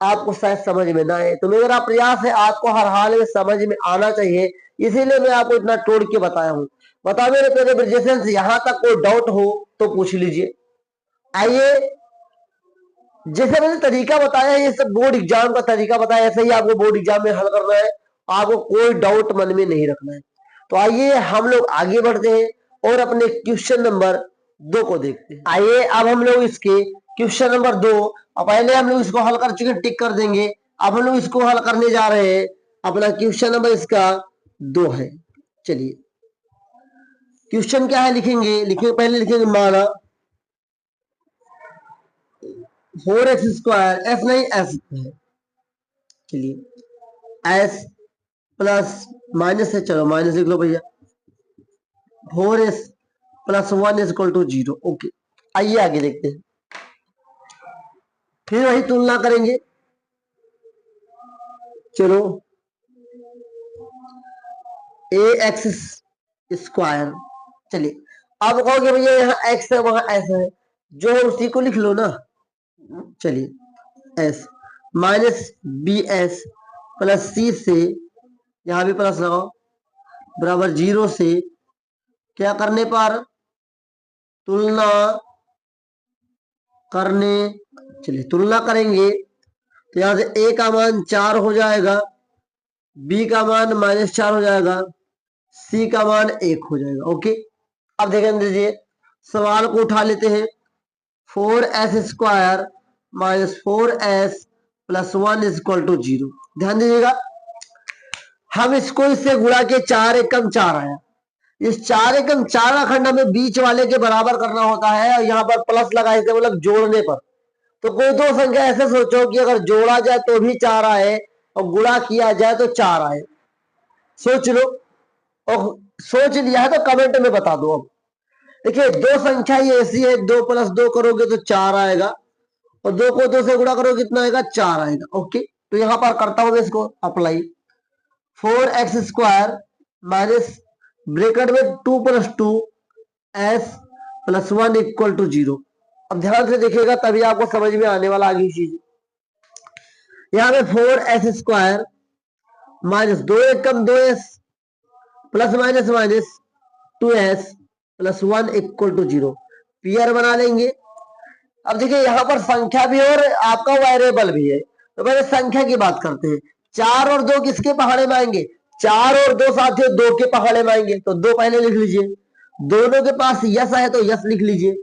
आपको शायद समझ में ना आए। तो मेरा प्रयास है आपको हर हाल में समझ में आना चाहिए, इसीलिए मैं आपको इतना तोड़ के बताया हूं। बताओ मेरे प्यारे ब्रिजेशन, यहां तक कोई डाउट हो तो पूछ लीजिए। आइए, जैसे मैंने तरीका बताया, ये सब बोर्ड एग्जाम का तरीका बताया, ऐसे ही आपको बोर्ड एग्जाम में हल करना है, आपको कोई डाउट मन में नहीं रखना है। तो आइए हम लोग आगे बढ़ते हैं और अपने क्वेश्चन नंबर 2 को देखते हैं। आइए अब हम लोग इसके क्वेश्चन नंबर 2, पहले हम लोग इसको हल कर चुके, टिक कर देंगे। अब हम लोग इसको हल करने जा रहे हैं, अपना क्वेश्चन नंबर इसका 2 है। चलिए, क्वेश्चन क्या है लिखेंगे, पहले लिखेंगे माना 4x² एस नहीं एस है, चलिए एस प्लस माइनस है, चलो माइनस लिख लो भैया, 4s plus 1 equal to 0। Okay, आइए आगे देखते हैं, फिर वही तुलना करेंगे। चलो, ax², चलिए अब कहोगे भैया यहाँ x है वहां s है, जो है उसी को लिख लो ना। चलिए s minus bs plus c से, यहां भी प्लस लगाओ, बराबर 0 से क्या करने पर? तुलना करने, चलिए तुलना करेंगे, तो यहां से a का मान 4 हो जाएगा, b का मान -4 हो जाएगा, c का मान 1 हो जाएगा। ओके, अब देखें दीजिए, सवाल को उठा लेते हैं। 4s² minus 4s plus 1 equal to 0। ध्यान दीजिएगा, हम इसको इससे गुणा के 4 एकम 4 आया, इस 4 एकम 4 का खंड हमें बीच वाले के बराबर करना होता है, और यहाँ पर प्लस लगा इसे मतलब जोड़ने पर। तो कोई दो संख्या ऐसे सोचो कि अगर जोड़ा जाए तो भी 4 आए और गुणा किया जाए तो 4 आए, सोच लो, और सोच लिया है तो कमेंट में बता दो। अब देखिए, दो संख्या ये ऐसी है, 2 + 2 करोगे तो 4 आएगा, और 2 को 2 से गुणा करोगे कितना आएगा? 4 आएगा। ओके, तो यहां पर करता हूं मैं इसको अप्लाई, 4x² माइनस ब्रैकेट में 2 + 2 s प्लस 1 इक्वल टू 0। अब ध्यान से देखिएगा, तभी आपको समझ में आने वाला आगे चीज। यहाँ पे 4s² माइनस 2 एकम 2s plus minus minus 2s plus 1 equal to 0 पीआर बना लेंगे। अब देखिए यहाँ पर संख्या भी है और आपका वेरिएबल भी है, तो पहले संख्या की बात करते हैं। 4 और 2 किसके पहाड़े में आएंगे? 4 और 2 साथियों 2 के पहाड़े में आएंगे, तो 2 पहले लिख लीजिए। दोनों के पास यस है तो यस लिख लीजिए।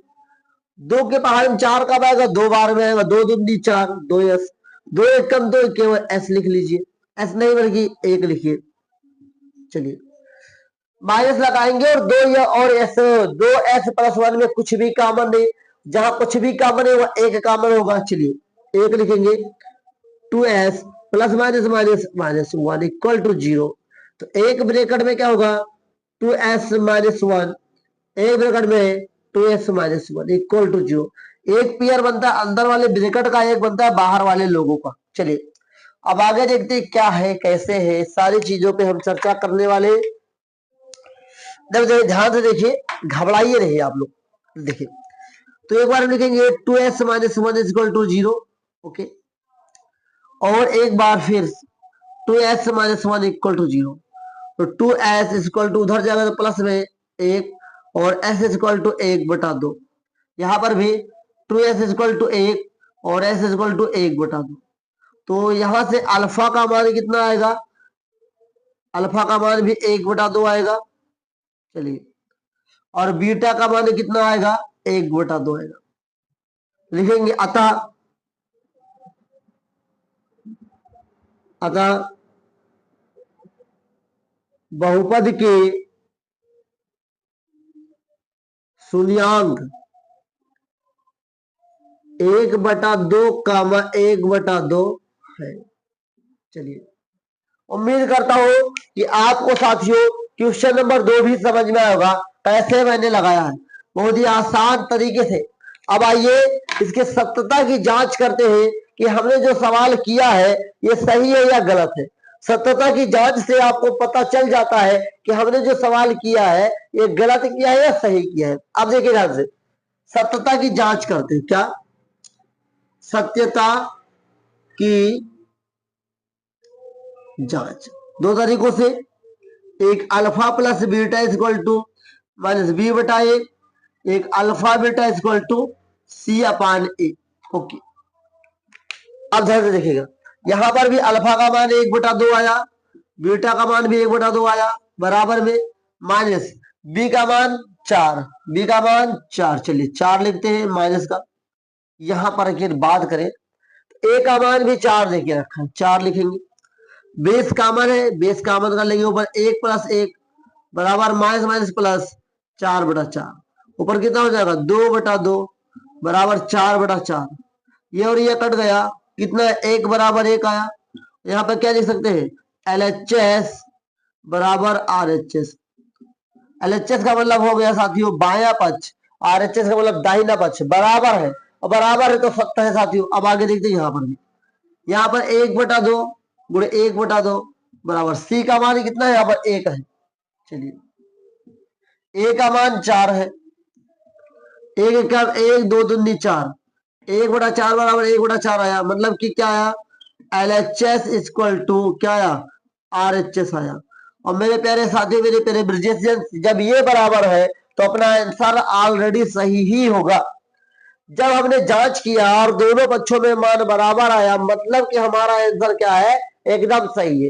2 के पहाड़े में 4 कब आएगा? 2 बार में आएगा। 2 दूनी 4, 2 यस। 2 एकम 2 केवल एस लिख लीजिए, एस नहीं बल्कि 1 लिखिए। चलिए माइनस लगाएंगे और 2 या और एस, 2s प्लस 1 में कुछ भी कॉमन नहीं, जहां कुछ भी कॉमन है वह 1 कॉमन होगा। चलिए 1 लिखेंगे। 2s plus minus minus minus 1 equal to 0, तो एक ब्रैकेट में क्या होगा? 2s माइनस 1, एक ब्रैकेट में 2s माइनस 1 इक्वल टू 0। एक पेयर बनता है अंदर वाले ब्रैकेट का, एक बनता है बाहर वाले लोगों का। चलिए अब आगे देखते हैं क्या है कैसे है, सारी चीजों पे हम चर्चा करने वाले। ध्यान से देखिए, घबराइए नहीं आप लोग। देखिए तो एक बार हम लिखेंगे 2s minus 1 equal to 0, okay, और एक बार फिर 2s माइनस 1 इक्वल टू 0, तो 2s इक्वल टू उधर जाएगा तो प्लस में 1 और s इक्वल टू 1/2। यहां पर भी 2s इक्वल टू 1 और s इक्वल टू 1/2। तो यहां से अल्फा का मान कितना आएगा? अल्फा का मान भी 1/2 आएगा। चलिए और बीटा का मान कितना आएगा? 1/2 आएगा। लिखेंगे अतः बहुपद के शून्यांक 1/2 कामा 1/2 है। चलिए उम्मीद करता हूं कि आपको साथियों क्वेश्चन नंबर 2 भी समझ में आया होगा कैसे मैंने लगाया है, बहुत ही आसान तरीके से। अब आइए इसके सत्यता की जांच करते हैं कि हमने जो सवाल किया है ये सही है या गलत है। सत्यता की जांच से आपको पता चल जाता है कि हमने जो सवाल किया है ये गलत किया है या सही किया है। अब देखिए ध्यान से, सत्यता की जांच करते हैं। क्या सत्यता की जांच? 2 तरीकों से, एक alpha plus beta equal to minus b/a, एक alpha beta equal to c/a। Okay अब ध्यान से देखिएगा, यहां पर भी अल्फा का मान 1/2 आया, बीटा का मान भी 1/2 आया, बराबर में माइनस b का मान 4, b का मान 4। चलिए 4 लिखते हैं माइनस का। यहां पर अगर बात करें a का मान भी 4 देके रखा है, 4 लिखेंगे। बेस कॉमन है, बेस कॉमन कर लेंगे, ऊपर 1 प्लस 1 बराबर माइनस माइनस प्लस 4/4। ऊपर कितना हो जाएगा? 2/2 बराबर 4/4। ये और ये कट गया, कितना? 1 बराबर 1 आया। यहाँ पे क्या लिख सकते हैं? LHS बराबर RHS। LHS का मतलब हो गया साथियों बायां पक्ष, RHS का मतलब दाहिना पक्ष। बराबर है और बराबर है तो सत्य है साथियों। अब आगे देखते हैं, यहाँ पर भी, यहाँ पर 1/2 गुणे 1/2 बराबर c का मान कितना है? यहाँ पर 1 है। चलिए a का मान 4 है, 1 2 दूनी 4, 1/4 बराबर 1/4 आया। मतलब कि क्या आया? LHS इक्वल टू क्या आया? RHS आया। और मेरे प्यारे साथी, मेरे प्यारे ब्रिजेशियन, जब ये बराबर है तो अपना आंसर ऑलरेडी सही ही होगा। जब हमने जांच किया और दोनों पक्षों में मान बराबर आया, मतलब कि हमारा आंसर क्या है? एकदम सही है।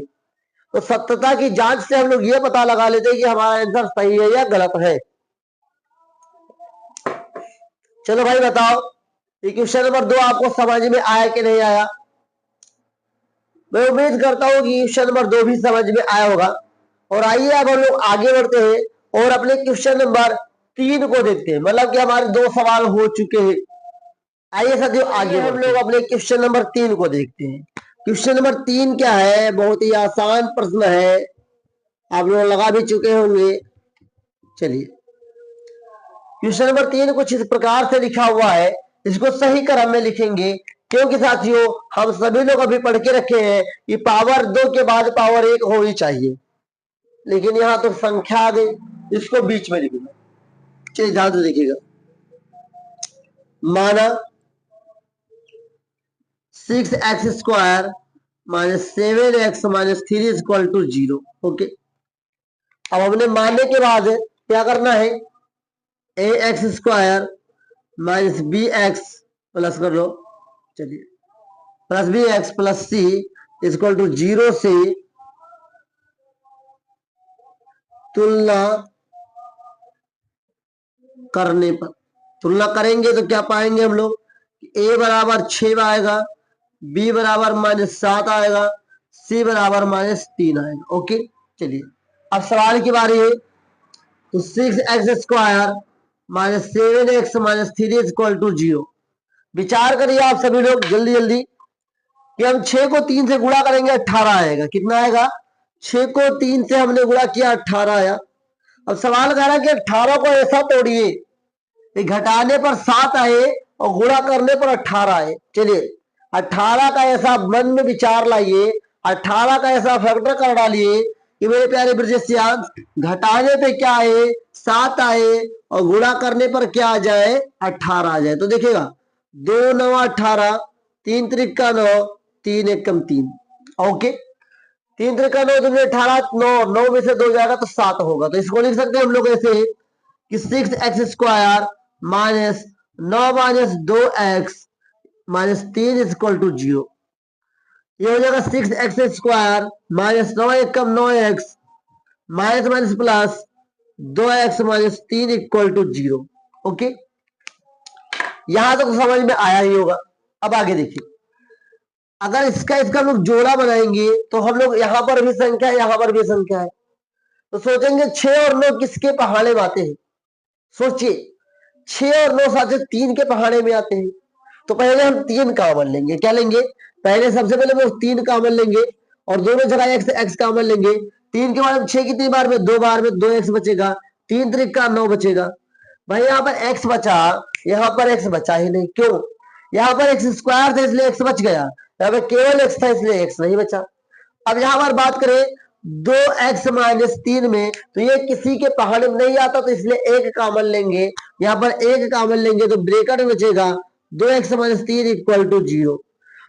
तो सत्यता की जांच से हम लोग ये पता लगा लेते हैं कि हमारा आंसर सही है या गलत है। चलो भाई बताओ, ये क्वेश्चन नंबर 2 आपको समझ में आया कि नहीं आया? मैं उम्मीद करता हूं कि क्वेश्चन नंबर 2 भी समझ में आया होगा। और आइए अब हम लोग आगे बढ़ते हैं और अपने क्वेश्चन नंबर 3 को देखते हैं। मतलब कि हमारे 2 सवाल हो चुके हैं। आइए साथियों आगे हम लोग अपने क्वेश्चन नंबर 3 को देखते हैं। क्वेश्चन नंबर 3 क्या है? बहुत ही आसान प्रश्न है, आप लोग लगा भी चुके होंगे। चलिए क्वेश्चन नंबर 3 कुछ इस प्रकार से लिखा हुआ है, इसको सही क्रम में लिखेंगे, क्योंकि साथियों हम सभी लोग अभी पढ़ के रखे हैं कि पावर 2 के बाद पावर 1 होनी चाहिए, लेकिन यहां तो संख्या आ गई, इसको बीच में लिखूंगा। चलिए ध्यान से देखिएगा, माना 6x² -7x-3 is equal to 0। Okay, अब हमने मानने के बाद क्या करना है, ax² माइनस bx प्लस कर लो, चलिए plus bx plus c is equal to 0 से तुलना करने पर, तुलना करेंगे तो क्या पाएंगे हम लोग, a बराबर 6 आएगा, b बराबर -7 आएगा, c बराबर -3 आएगा। ओके, चलिए अब सवाल की बारी है। तो 6x² minus 7x-3 is equal to 0। विचार करिए आप सभी लोग जल्दी जल्दी कि हम 6 को 3 से गुणा करेंगे 18 आएगा। कितना आएगा, 6 को 3 से हमने गुणा किया 18 आया। अब सवाल कह रहा है कि 18 को ऐसा तोड़िए कि घटाने पर 7 आए और गुणा करने पर 18 आए। चलिए 18 का ऐसा मन में विचार लाइए, 18 का ऐसा फैक्टर कर डालिए कि मेरे प्यारे ब्रजेशियान, घटाने पे क्या आए 7 आए और गुणा करने पर क्या आ जाए 18 आ जाए। तो देखिएगा 2 9 18, 3 त्रिका 9, 3 एकम 3। ओके, 3 त्रिका 9, 2 18, 9 9 में से 2 जाएगा तो 7 होगा। तो इसको लिख सकते हैं हम लोग ऐसे कि 6x² minus 9 minus 2x minus 3 is equal to 0। ये हो जाएगा 6x² माइनस 9 एकम 9x minus minus plus 2x minus 3 equal to 0। Okay, यहां तक तो समझ में आया ही होगा। अब आगे देखिए, अगर इसका इसका हम लोग जोड़ा बनाएंगे तो हम लोग यहां पर भी संख्या है, यहां पर भी संख्या है, तो सोचेंगे 6 और 9 किसके पहाड़े में आते हैं। सोचिए 6 और 9 साथ 3 के पहाड़े में आते हैं। तो पहले हम 3 कॉमन लेंगे। क्या लेंगे, पहले सबसे पहले वो 3 कॉमन लेंगे और दोनों जगह x कॉमन लेंगे। 3 के बाद हम 6 कितनी बार में, 2 बार में, 2x बचेगा, 3 त्रिका 9 बचेगा। भाई यहाँ पर x बचा, यहाँ पर x बचा ही नहीं। क्यों, यहाँ पर x² था इसलिए x बच गया, यहाँ पर केवल x था इसलिए x नहीं बचा। अब यहाँ पर बात करें 2x माइनस 3 में, तो ये किसी के पहाड़े में नहीं आता तो इसलिए एक कॉमन लेंगे। यहाँ पर एक कॉमन लेंगे तो ब्रैकेट में बचेगा 2x माइनस 3 इक्वल टू 0।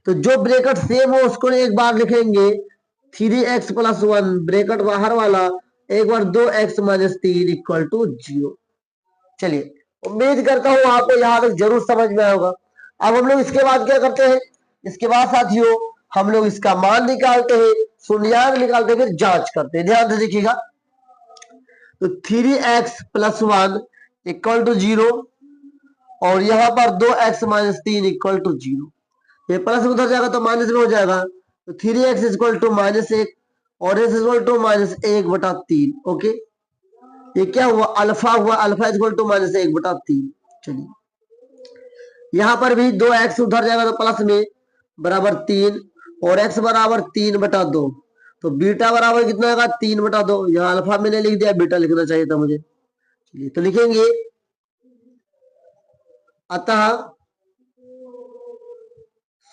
तो जो ब्रैकेट सेम हो उसको एक बार लिखेंगे 3x प्लस 1 ब्रैकेट बाहर वाला, एक बार 2x माइनस 3 इक्वल टू 0। चलिए उम्मीद करता हूं आपको यहां तक जरूर समझ में आएगा। अब हम लोग इसके बाद क्या करते हैं, इसके बाद साथियों हम लोग इसका मान निकालते हैं, शून्यांक निकालते हैं, फिर जांच करते हैं। ध्यान से देखिएगा, तो 3x प्लस 1 इक्वल टू 0 और यहाँ पर 2x माइनस 3 इक्वल टू 0। ये प्लस उधर जाएगा तो माइनस में हो जाएगा, तो 3x इक्वल टू -1 और x इक्वल टू -1/3। ओके, ये क्या हुआ, अल्फा हुआ, अल्फा इक्वल टू -1/3। चलिए यहां पर भी 2x उधर जाएगा तो प्लस में बराबर 3 और x बराबर 3/2। तो बीटा बराबर कितना आएगा 3/2। यहाँ अल्फा मैंने लिख दिया, बीटा लिखना चाहिए था मुझे। चलिए तो लिखेंगे, अतः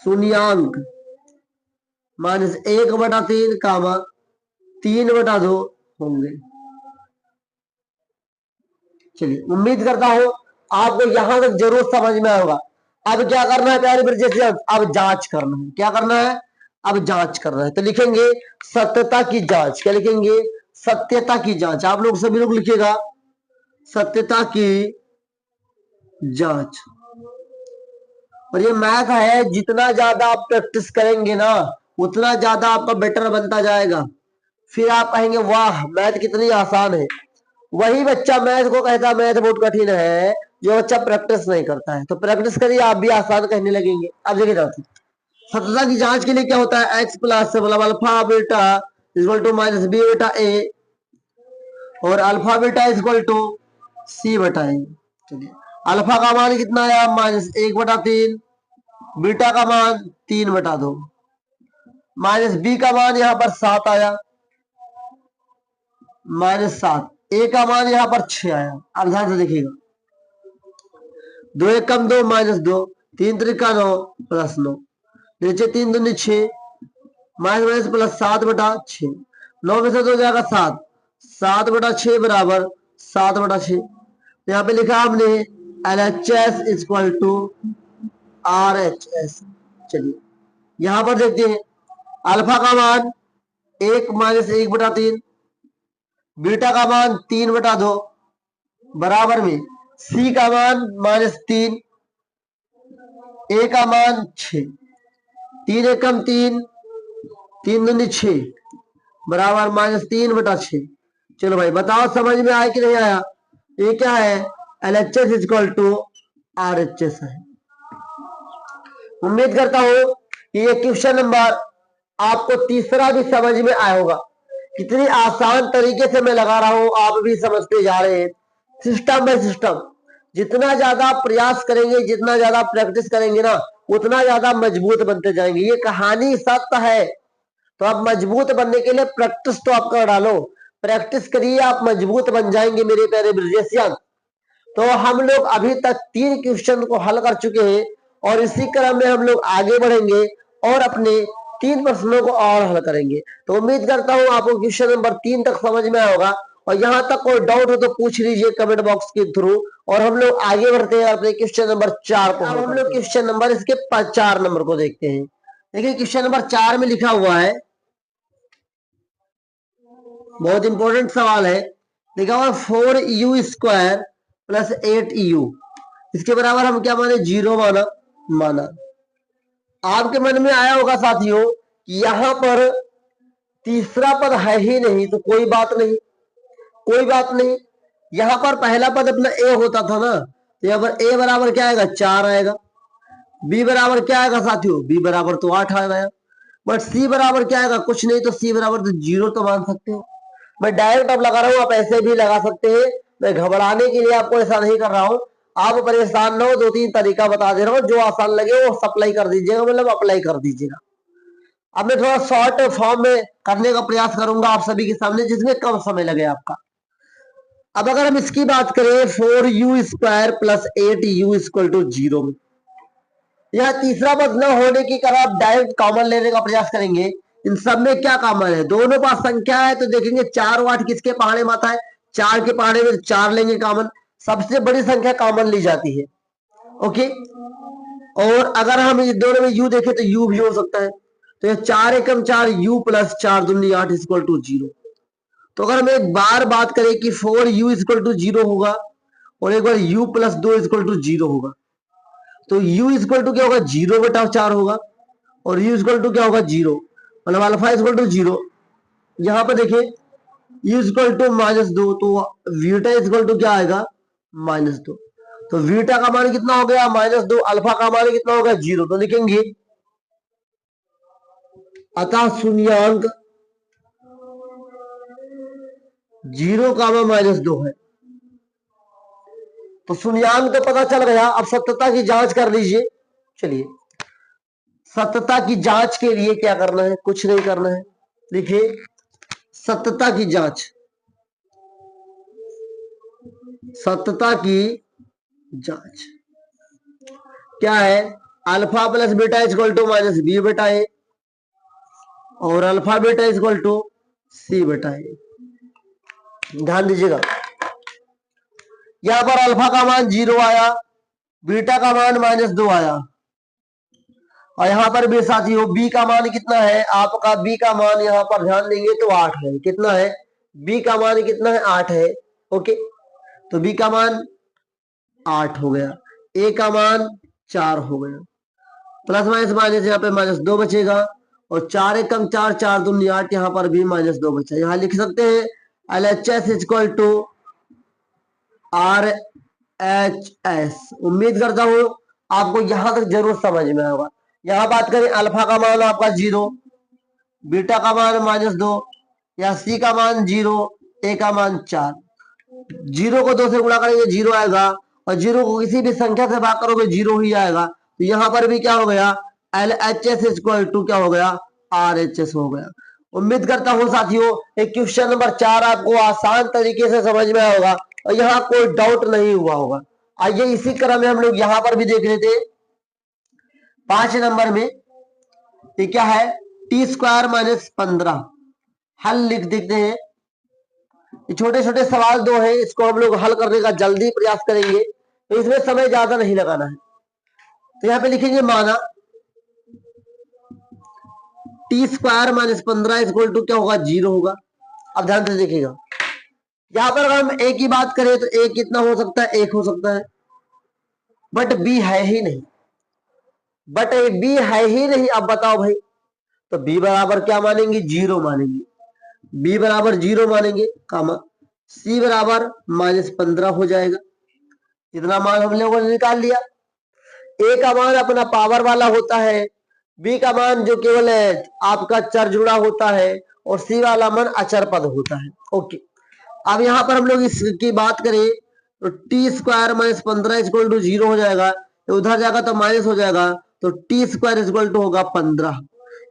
शून्यांक -1/3 कामा 3/2 होंगे। चलिए उम्मीद करता हूं आपको यहां तक जरूर समझ में आएगा। अब क्या करना है प्यारे ब्रजेश, अब जांच करना है। क्या करना है, अब जांच करना है। तो लिखेंगे सत्यता की जांच। क्या लिखेंगे, सत्यता की जांच। आप लोग सभी लोग लिखिएगा सत्यता की जांच। और ये मैथ है, जितना ज्यादा आप प्रैक्टिस करेंगे ना उतना ज्यादा आपका बेटर बनता जाएगा। फिर आप कहेंगे वाह मैथ कितनी आसान है। वही बच्चा मैथ को कहता मैथ बहुत कठिन है जो बच्चा प्रैक्टिस नहीं करता है। तो प्रैक्टिस करिए, आप भी आसान कहने लगेंगे। अब देखिए सत्यता की जांच के लिए क्या होता है, x प्लस मतलब alpha beta equal to minus b बेटा ए और alpha beta equal to c बटा ए। चलिए अल्फा का मान कितना आया -1/3, बीटा का मान 3/2, माइनस बी का मान यहाँ पर 7 आया, -7, ए का मान यहाँ पर 6 आया। अब ध्यान से देखिएगा, 2 एकम 2 -2, 3 त्रिका 9 प्लस 9, नीचे 3 दूनी 6 माइनस प्लस 7/6, 9 में से 2 जाएगा 7, 7/6 बराबर 7/6। यहाँ पे लिखा हमने LHS इक्वल टू RHS। चलिए यहां पर देखते हैं अल्फा का मान 1 - 1/3, बीटा का मान 3/2 बराबर में सी का मान -3, ए का मान 6, 3 एकम 3, 3 दूनी 6 बराबर -3/6। चलो भाई बताओ समझ में आया कि नहीं आया। ये क्या है, LHS इक्वल टू RHS है। उम्मीद करता हूं कि ये क्वेश्चन नंबर आपको तीसरा भी समझ में आया होगा। कितनी आसान तरीके से मैं लगा रहा हूं, आप भी समझते जा रहे हैं। सिस्टम बाय सिस्टम जितना ज्यादा प्रयास करेंगे, जितना ज्यादा प्रैक्टिस करेंगे ना, उतना ज्यादा मजबूत बनते जाएंगे। ये कहानी सत्य है। तो आप मजबूत बनने के लिए प्रैक्टिस तो आप कर डालो, प्रैक्टिस करिए, आप मजबूत बन जाएंगे मेरे प्यारे ब्रिजेशियन। तो हम लोग अभी तक 3 क्वेश्चन को हल कर चुके हैं और इसी क्रम में हम लोग आगे बढ़ेंगे और अपने 3 प्रश्नों को और हल करेंगे। तो उम्मीद करता हूं आपको क्वेश्चन नंबर 3 तक समझ में आया होगा। और यहां तक कोई डाउट हो तो पूछ लीजिए कमेंट बॉक्स के थ्रू, और हम लोग आगे बढ़ते हैं अपने क्वेश्चन नंबर 4 को। हम लोग क्वेश्चन नंबर इसके 4 नंबर को देखते हैं। देखिए क्वेश्चन नंबर 4 में लिखा हुआ है, बहुत इंपॉर्टेंट सवाल है। लिखा हुआ 4u² + 8u, इसके बराबर हम क्या माने, 0 माना। आपके मन में आया होगा साथियों कि यहां पर तीसरा पद है ही नहीं, तो कोई बात नहीं, कोई बात नहीं। यहां पर पहला पद अपना ए होता था ना, तो यहां पर ए बराबर क्या आएगा, 4 आएगा। बी बराबर क्या आएगा साथियों, बी बराबर तो 8 आ गया। बट सी बराबर क्या आएगा, कुछ नहीं, तो सी बराबर तो 0 तो मान सकते हो। मैं डायरेक्ट अब लगा रहा हूं, आप ऐसे भी लगा सकते हैं। मैं घबराने के लिए आपको ऐसा नहीं कर रहा हूं, आप परेशान ना हो, 2-3 तरीका बता दे रहा हूं, जो आसान लगे वो सप्लाई कर दीजिएगा, मतलब अप्लाई कर दीजिएगा। अब मैं थोड़ा शॉर्ट फॉर्म में करने का प्रयास करूंगा आप सभी के सामने, जिसमें कम समय लगे आपका। अब अगर हम इसकी बात करें 4u² + 8u = 0 में, यह तीसरा पद न होने की कारण आप डायरेक्ट कॉमन लेने का प्रयास करेंगे। इन सब में क्या कॉमन है, दोनों पास संख्या है, तो देखेंगे 4 और 8 किसके पहाड़े में आता है, 4 के पहाड़े में 4 लेंगे कॉमन, सबसे बड़ी संख्या कॉमन ली जाती है। ओके, और अगर हम ये दोनों में u देखें तो u भी हो सकता है, तो ये 4 एकम 4 u + 4 दूनी 8 = 0। तो अगर हम एक बार बात करें कि 4u = 0 होगा और एक बार u + 2 = 0 होगा, तो u = क्या होगा, 0/4 होगा, और u = क्या होगा, 0, मतलब अल्फा = 0। यहां पर देखिए u = -2, तो बीटा = क्या आएगा, -2। तो बीटा का मान कितना हो गया, -2, अल्फा का मान कितना होगा, 0। तो लिखेंगे अतः शून्यांक 0, -2 है। तो शून्यांक तो पता चल गया। अब सत्यता की जांच कर लीजिए। चलिए, सत्यता की जांच के लिए क्या करना है, कुछ नहीं करना है। देखिए सत्यता की जांच, सत्यता की जांच क्या है, अल्फा + बीटा = -b/a और अल्फा बीटा = c/a। ध्यान दीजिएगा, यहां पर अल्फा का मान 0 आया, बीटा का मान -2 आया, और यहां पर भी साथियों बी का मान कितना है आपका, बी का मान यहां पर ध्यान देंगे तो 8 है। कितना है, बी का मान कितना है, 8 है। ओके, तो बी का मान 8 हो गया, ए का मान 4 हो गया, प्लस माइनस यहाँ पे -2 बचेगा, और 4 एकम 4 4 दूनी 8, यहाँ पर भी -2 बचा। यहाँ लिख सकते हैं LHS = RHS। उम्मीद करता हूं आपको यहां तक जरूर समझ में आएगा। यहां बात करें अल्फा का मान आपका 0, बीटा का मान -2, या सी का मान 0, ए का मान 4। 0 को 2 से गुणा करेंगे 0 आएगा, और 0 को किसी भी संख्या से भाग करोगे 0 ही आएगा। तो यहां पर भी क्या हो गया, LHS = क्या हो गया, RHS हो गया। उम्मीद करता हूं साथियों एक क्वेश्चन नंबर 4 आपको आसान तरीके से समझ में आया होगा और यहाँ कोई डाउट नहीं हुआ होगा। आइए इसी क्रम में हम लोग यहाँ पर भी देख लेते हैं 5 नंबर में, ये क्या है, t² - 15। हल लिख देते हैं। ये छोटे छोटे सवाल 2 हैं, इसको हम लोग हल करने का जल्दी प्रयास करेंगे, तो इसमें समय ज्यादा नहीं लगाना है। तो यहाँ पे लिखेंगे माना t square minus 15 equal to क्या होगा, 0 होगा। अब ध्यान से देखिएगा, यहां पर अगर हम ए की बात करें तो ए कितना हो सकता है, 1 हो सकता है, बट बी है ही नहीं, बट ए बी है ही नहीं। अब बताओ भाई, तो बी बराबर क्या मानेंगे, 0 मानेंगे, बी बराबर 0 मानेंगे, कामा सी बराबर माइनस 15 हो जाएगा। इतना मान हम लोगों ने निकाल लिया। ए का मान अपना पावर वाला होता है, बी का मान जो केवल है आपका चर जुड़ा होता है, और सी वाला मान अचर पद होता है। ओके, अब यहां पर हम लोग इसकी बात करें तो t square minus 15 equal to 0 हो जाएगा, तो उधर जाएगा तो माइनस हो जाएगा, तो टी स्क्वायर इक्वल टू होगा 15।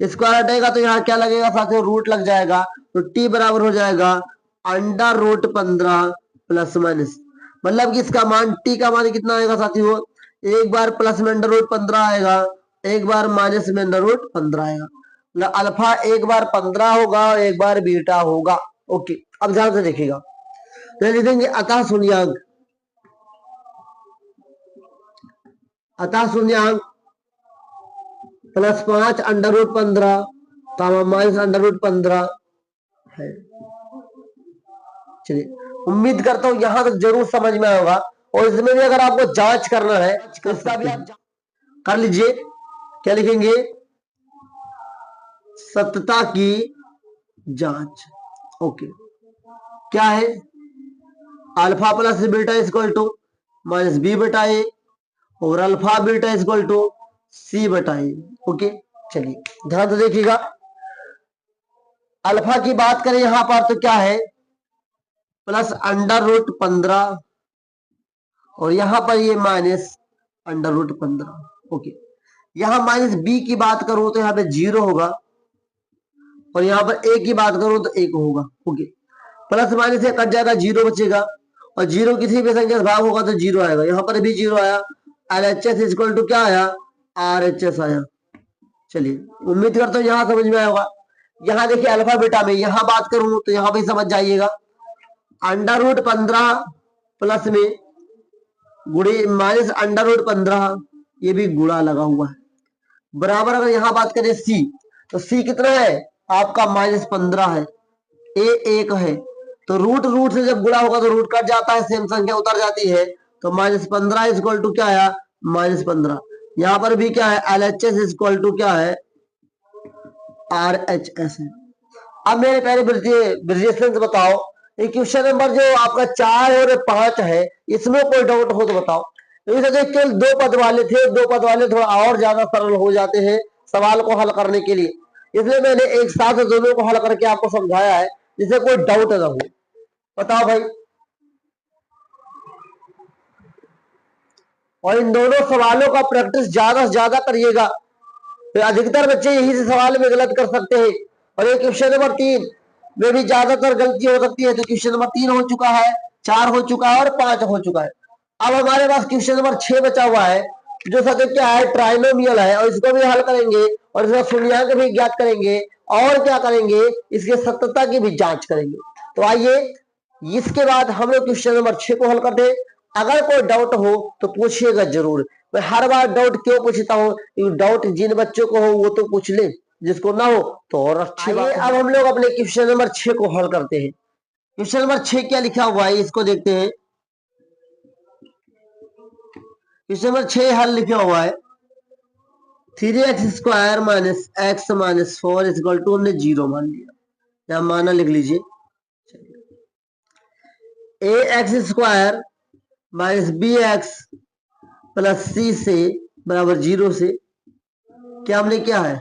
स्क्वायर हटेगा तो यहाँ क्या लगेगा साथियों, रूट लग जाएगा, तो टी बराबर हो जाएगा अंडर रूट 15 प्लस माइनस, मतलब कि इसका मान टी का मान कितना आएगा साथियों, एक बार प्लस में अंडर रूट 15 आएगा, एक बार माइनस में अंडर रूट 15 आएगा, मतलब अल्फा एक बार 15 होगा, एक बार बीटा होगा। ओके, अब ध्यान से देखिएगा, तो लिखेंगे अतः शून्यांक, अतः शून्यांक plus 5 under root 15 minus under root 15 है। चलिए, उम्मीद करता हूं यहां तक जरूर समझ में आएगा, और इसमें भी अगर आपको जांच करना है तो इसका भी आप कर लीजिए। क्या लिखेंगे, सत्यता की जांच। ओके, क्या है, alpha plus beta equal to minus b बटा ए, और alpha beta equal to c बटा ए। ओके, चलिए ध्यान से देखिएगा, अल्फा की बात करें यहां पर तो क्या है, प्लस अंडर रूट 15, और यहां पर ये माइनस अंडर रूट 15। ओके, यहां माइनस बी की बात करूं तो यहाँ पे 0 होगा, और यहां पर ए की बात करूं तो 1 होगा। ओके, प्लस माइनस से कट जाएगा, 0 बचेगा, और 0 किसी भी संख्या से भाग होगा तो 0 आएगा, यहां पर भी 0 आया, LHS इक्वल टू क्या आया, RHS आया। चलिए, उम्मीद करता हूँ यहां समझ में आएगा। यहाँ देखिए अल्फा बीटा में यहां बात करूं तो यहां भी समझ जाइएगा, अंडर रूट 15 प्लस में गुणे माइनस अंडर रूट 15, ये भी गुणा लगा हुआ है, बराबर अगर यहां बात करें सी, तो सी कितना है आपका माइनस 15 है, ए 1 है, तो रूट रूट से जब गुणा होगा तो रूट कट जाता है, सेम संख्या उतर जाती है, तो माइनस 15 इक्वल टू क्या आया, माइनस 15। यहां पर भी क्या है, LHS इक्वल टू क्या है, RHS है। अब मेरे पहले ब्रिजेशन से बताओ, ये क्वेश्चन नंबर जो आपका 4 और 5 है, इसमें कोई डाउट हो तो बताओ। केवल 2 पद वाले थे, 2 पद वाले थोड़ा और ज्यादा सरल हो जाते हैं सवाल को हल करने के लिए, इसलिए मैंने एक साथ दोनों को हल करके आपको समझाया है, जिससे कोई डाउट ना हो। बताओ भाई, और इन दोनों सवालों का प्रैक्टिस ज्यादा से ज्यादा करिएगा, तो अधिकतर बच्चे यही से सवाल में गलत कर सकते हैं। और ये क्वेश्चन नंबर 3 में भी ज्यादातर गलती हो सकती है, तो क्वेश्चन नंबर 3 हो चुका है, 4 हो चुका है, और 5 हो चुका है। अब हमारे पास क्वेश्चन नंबर 6 बचा हुआ है, जो सत्य क्या है, ट्राइनोमियल है, और इसको भी हल करेंगे, और इसका शून्यांक भी ज्ञात करेंगे, और क्या करेंगे, इसके सत्यता की भी जांच करेंगे। तो आइए इसके बाद हम लोग क्वेश्चन नंबर 6 को हल करते हैं। अगर कोई डाउट हो तो पूछिएगा जरूर, मैं हर बार डाउट क्यों पूछता हूँ, डाउट जिन बच्चों को हो वो तो पूछ ले, जिसको ना हो तो और अच्छी बात है। अब हम लोग अपने क्वेश्चन नंबर 6 को हल करते हैं। क्वेश्चन नंबर 6 क्या लिखा हुआ है, इसको देखते हैं। क्वेश्चन नंबर 6 हल लिखा हुआ है, 3x square minus x minus 4 equal to, हमने 0 मान लिया, या माना लिख लीजिए, ax square minus b x plus c से बराबर 0 से क्या हमने क्या है,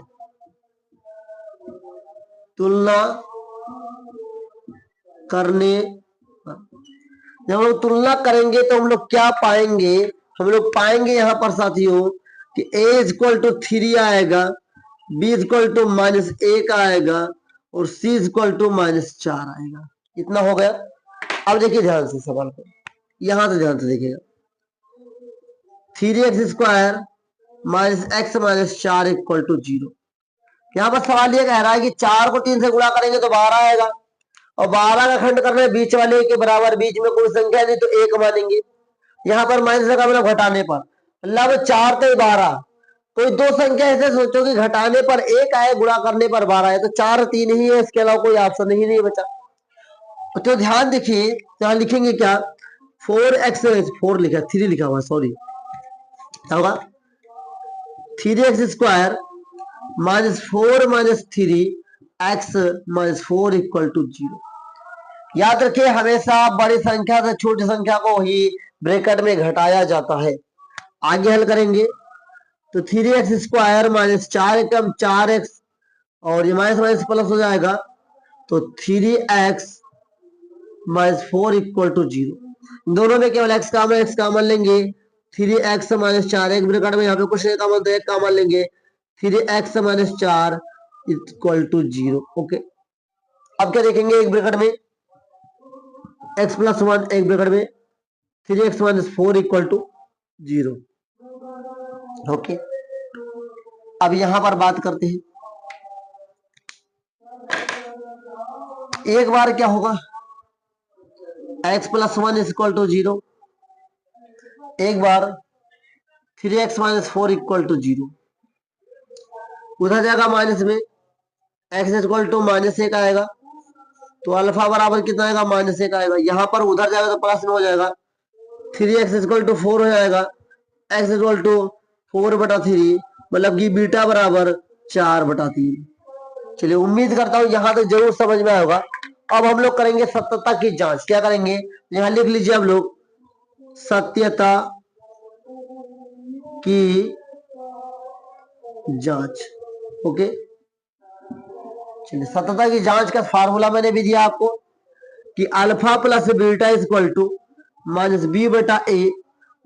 तुलना करने, जब हम लोग तुलना करेंगे तो हम लोग क्या पाएंगे, हम लोग पाएंगे यहां पर साथियों कि a इक्वल टू 3 आएगा, b इक्वल टू माइनस 1 आएगा, और c इक्वल टू माइनस 4 आएगा। इतना हो गया। अब देखिए ध्यान से सवाल को, यहां से ध्यान से देखिएगा, 3x square minus x minus 4 equal to 0। यहाँ पर सवाल ये कह रहा है कि 4 को 3 से गुणा करेंगे तो 12 आएगा, और 12 का खंड करना है बीच वाले के बराबर, बीच में कोई संख्या नहीं तो 1 मानेंगे, यहाँ पर माइनस का मतलब घटाने पर, मतलब 4 से 12, कोई दो संख्या ऐसे सोचो कि घटाने पर 1 आए, गुणा करने पर 12 आए, तो 4 3 ही है, इसके अलावा कोई ऑप्शन ही नहीं बचा। तो ध्यान देखिए, यहां लिखेंगे क्या, 4x, 4 लिखा, 3 लिखा हुआ, सॉरी, क्या होगा 3x² -4 -3 x -4 = 0। याद रखिए, हमेशा बड़ी संख्या से छोटी संख्या को ही ब्रैकेट में घटाया जाता है। आगे हल करेंगे तो 3x² -4 कम 4x, और ये माइनस माइनस प्लस हो जाएगा, तो 3x -4 = 0। दोनों में केवल x कामन लेंगे, 3x -4, एक ब्रैकेट में यहाँ पे कुछ नहीं कामन, तो एक कामन लेंगे, 3x -4 = 0। ओके, अब क्या देखेंगे, एक ब्रैकेट में x + 1, एक ब्रैकेट में 3x -4 = 0। ओके, अब यहां पर बात करते हैं, एक बार क्या होगा, x + 1 = 0, एक बार 3x -4 = 0, उधर जाएगा माइनस में, x -1 आएगा, तो अल्फा बराबर कितना आएगा, -1 आएगा। यहाँ पर उधर जाएगा तो प्लस में हो जाएगा, 3x = 4 हो जाएगा, x = 4/3, मतलब कि बीटा बराबर 4/3। चलिए, उम्मीद करता हूं यहां तो जरूर समझ में आया होगा। अब हम लोग करेंगे सत्यता की जांच। क्या करेंगे, यहां लिख लीजिए आप लोग, सत्यता की जांच। ओके, चलिए, सत्यता की जांच का फार्मूला मैंने भी दिया आपको कि अल्फा प्लस बीटा -b/a,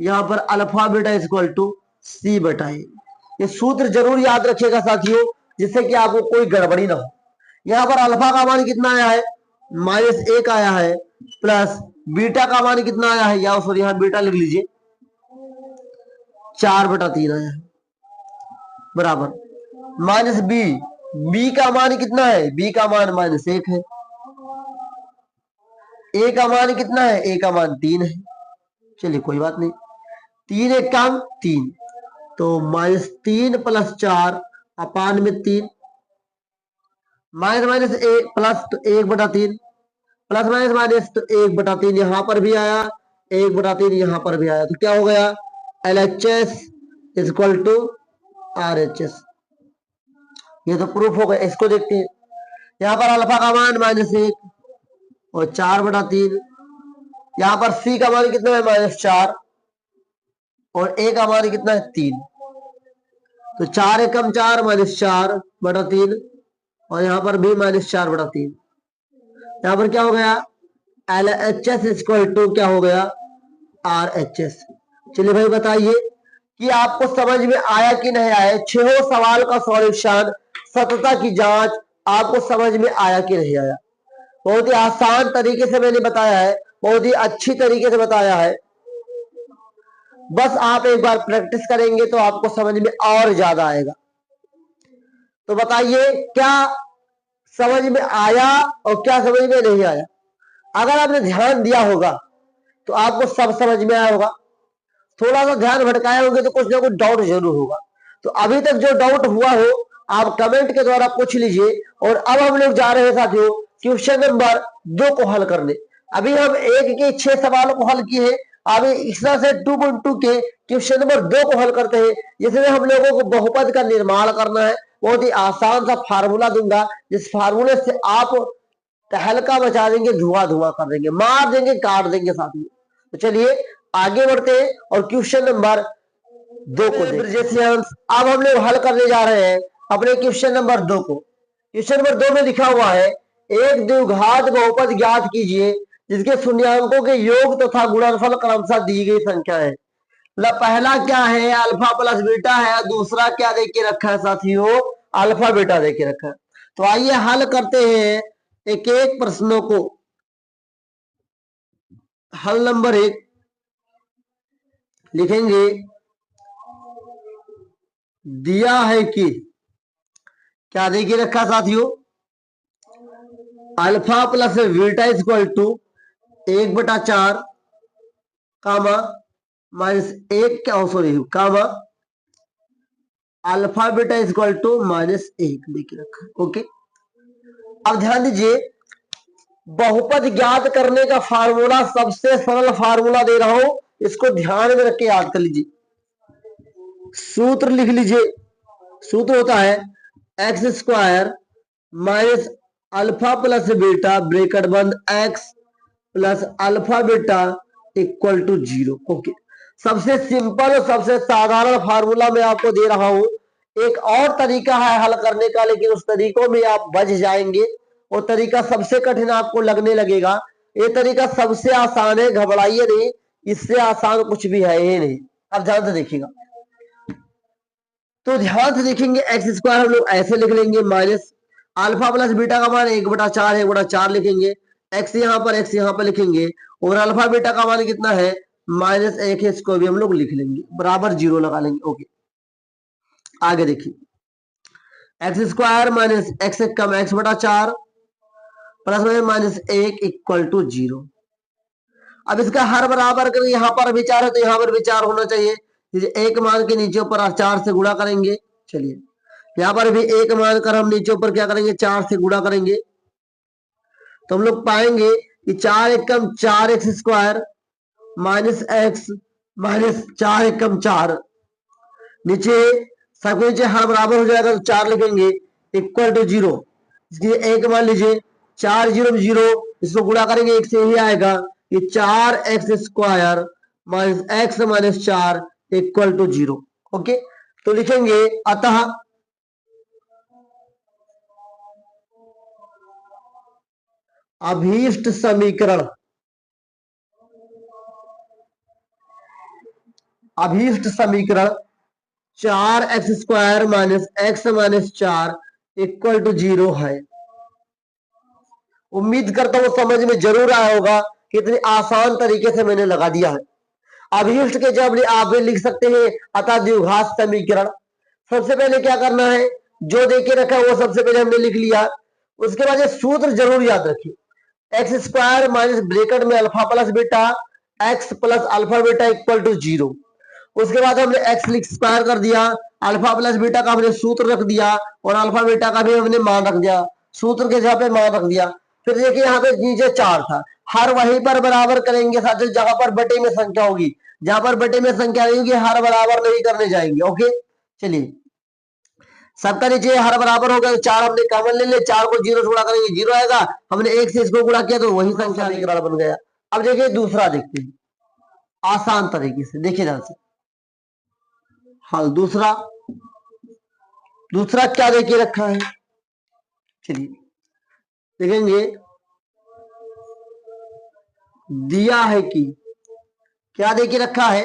यहां पर अल्फा बीटा c/a। ये सूत्र जरूर याद रखिएगा साथियों, जिससे कि आपको कोई गड़बड़ी ना हो। यहाँ पर अल्फा का मान कितना आया है, -1 आया है, प्लस बीटा का मान कितना आया है, या सॉरी यहाँ बीटा लिख लीजिए, 4/3 आया है, बराबर -b, b का मान कितना है, b का मान -1 है, a का मान कितना है, a का मान 3 है। चलिए, कोई बात नहीं, 3 1 काम 3, तो -3 + 4 अपान में 3, माइनस ए प्लस, तो 1/3, प्लस माइनस माइनस, तो 1/3 यहां पर भी आया, 1/3 यहां पर भी आया, तो क्या हो गया, LHS = RHS। ये तो प्रूफ हो गया। इसको देखते हैं, यहाँ पर अल्फा का मान -1 और 4/3, यहाँ पर C का मान कितना है, -4, और A का मान कितना है, 3, तो 4 एकम 4 -4/3, और यहाँ पर भी -4/3। यहाँ पर क्या हो गया, LHS = क्या हो गया, RHS। चलिए भाई, बताइए कि आपको समझ में आया कि नहीं आया, 6 सवाल का सॉल्यूशन, सत्यता की जांच, आपको समझ में आया कि नहीं आया। बहुत ही आसान तरीके से मैंने बताया है, बहुत ही अच्छी तरीके से बताया है। बस आप एक बार प्रैक्टिस करेंगे तो आपको समझ में और ज्यादा आएगा। तो बताइए, क्या समझ में आया और क्या समझ में नहीं आया। अगर आपने ध्यान दिया होगा तो आपको सब समझ में आया होगा, थोड़ा सा ध्यान भटकाए होंगे तो कुछ ना कुछ डाउट जरूर होगा। तो अभी तक जो डाउट हुआ हो आप कमेंट के द्वारा पूछ लीजिए। और अब हम लोग जा रहे हैं साथियों क्वेश्चन नंबर 2 को हल करने। अभी हम 1 के 6 सवालों को हल किए हैं, अभी इस तरह से 2.2 के क्वेश्चन नंबर 2 को हल करते हैं, जिसमें हम लोगों को बहुपद का निर्माण करना है। बहुत ही आसान सा फार्मूला दूंगा, जिस फार्मूले से आप तहलका मचा देंगे, धुआं धुआं कर देंगे, मार देंगे, काट देंगे साथियों। तो चलिए आगे बढ़ते हैं और क्वेश्चन नंबर 2 को देखते हैं। अब हम लोग हल करने जा रहे हैं अपने क्वेश्चन नंबर 2 को। क्वेश्चन नंबर 2 में लिखा हुआ है, एक द्विघात बहुपद ज्ञात कीजिए जिसके शून्यांकों के योग तथा गुणनफल क्रमशः दी गई संख्या है। मतलब पहला क्या है, अल्फा प्लस बीटा है, दूसरा क्या दे के रखा है साथियों, अल्फा बीटा दे के रखा है। तो आइए हल करते हैं एक एक प्रश्नों को। हल नंबर 1 लिखेंगे, दिया है कि, क्या दे के रखा साथियों, अल्फा प्लस बीटा = 1/4 कामा -1, क्या sorry comma alpha beta is equal to -1 देके रखा है। ओके, अब ध्यान दीजिए, बहुपद ज्ञात करने का फार्मूला, सबसे सरल फार्मूला दे रहा हूं, इसको ध्यान में रख के याद कर लीजिए। सूत्र लिख लीजिए, सूत्र होता है x square minus alpha plus beta bracket बंद x plus alpha beta equal to 0। Okay, सबसे सिंपल और सबसे साधारण फार्मूला मैं आपको दे रहा हूं। एक और तरीका है हल करने का, लेकिन उस तरीकों में आप बच जाएंगे। वो तरीका सबसे कठिन आपको लगने लगेगा। ये तरीका सबसे आसान है, घबराइए नहीं, इससे आसान कुछ भी है ही नहीं। अब ध्यान से देखिएगा, तो ध्यान से देखेंगे, एक्स स्क्वायर हम लोग ऐसे लिख लेंगे माइनस अल्फा प्लस बीटा का मान 1/4 है, 1/4 लिखेंगे, एक्स यहाँ पर लिखेंगे, और अल्फा बीटा का मान कितना है -1 है, इसको भी हम लोग लिख लेंगे, बराबर 0 लगा लेंगे। ओके, आगे देखिए, एक्स स्क्वायर माइनस एक्स से कम x/4 प्लस -1 इक्वल टू 0। अब इसका हर बराबर करेंगे, यहाँ पर विचार है तो यहाँ पर विचार होना चाहिए। एक मान के नीचे ऊपर 4 से गुणा करेंगे। चलिए, यहाँ पर भी एक मान कर हम नीचे ऊपर क्या करेंगे, 4 से गुणा करेंगे, तो हम लोग पाएंगे कि 4 एकम 4 x square minus x minus 4 एकम 4, नीचे सबके नीचे हर बराबर हो जाएगा तो 4 लिखेंगे इक्वल टू 0। इसलिए एक मान लीजिए 4 0 0, इसको गुणा करेंगे 1 से ही आएगा, ये 4 x square minus x minus 4 equal to 0। Okay, तो लिखेंगे अतः अभीष्ट समीकरण, अभीष्ट समीकरण 4 x square minus x minus 4 equal to 0 है। उम्मीद करता हूं समझ में जरूर आया होगा, कितनी आसान तरीके से मैंने लगा दिया है। अभीष्ट के जब आप भी लिख सकते हैं अतः द्विघात समीकरण। सबसे पहले क्या करना है, जो देके रखा है वो सबसे पहले हमने लिख लिया। उसके बाद ये सूत्र जरूर याद रखिए, एक्स स्क्वायर माइनस ब्रैकेट में alpha plus beta x plus alpha beta equal to 0। उसके बाद हमने एक्स लिख स्क्वायर कर दिया, अल्फा प्लस बीटा का हमने सूत्र रख दिया, और अल्फा बीटा का भी हमने मान रख दिया, सूत्र के जगह पे मान रख दिया। फिर देखिए यहाँ पे नीचे 4 था, हर वहीं पर बराबर करेंगे साथ, जहां पर बटे में संख्या होगी, जहां पर बटे में संख्या नहीं होगी हर बराबर नहीं करने जाएंगे। ओके, चलिए, सबका नीचे हर बराबर हो गया, 4 हमने कॉमन ले ले, 4 को 0 से गुणा करेंगे 0 आएगा, हमने 1 से इसको गुणा किया तो वही संख्या समीकरण बन गया। अब देखिए दूसरा देखते हैं आसान तरीके से, देखिए ध्यान से। हाँ, दूसरा क्या देखिए रखा है, चलिए देखेंगे। दिया है कि क्या देखिए रखा है,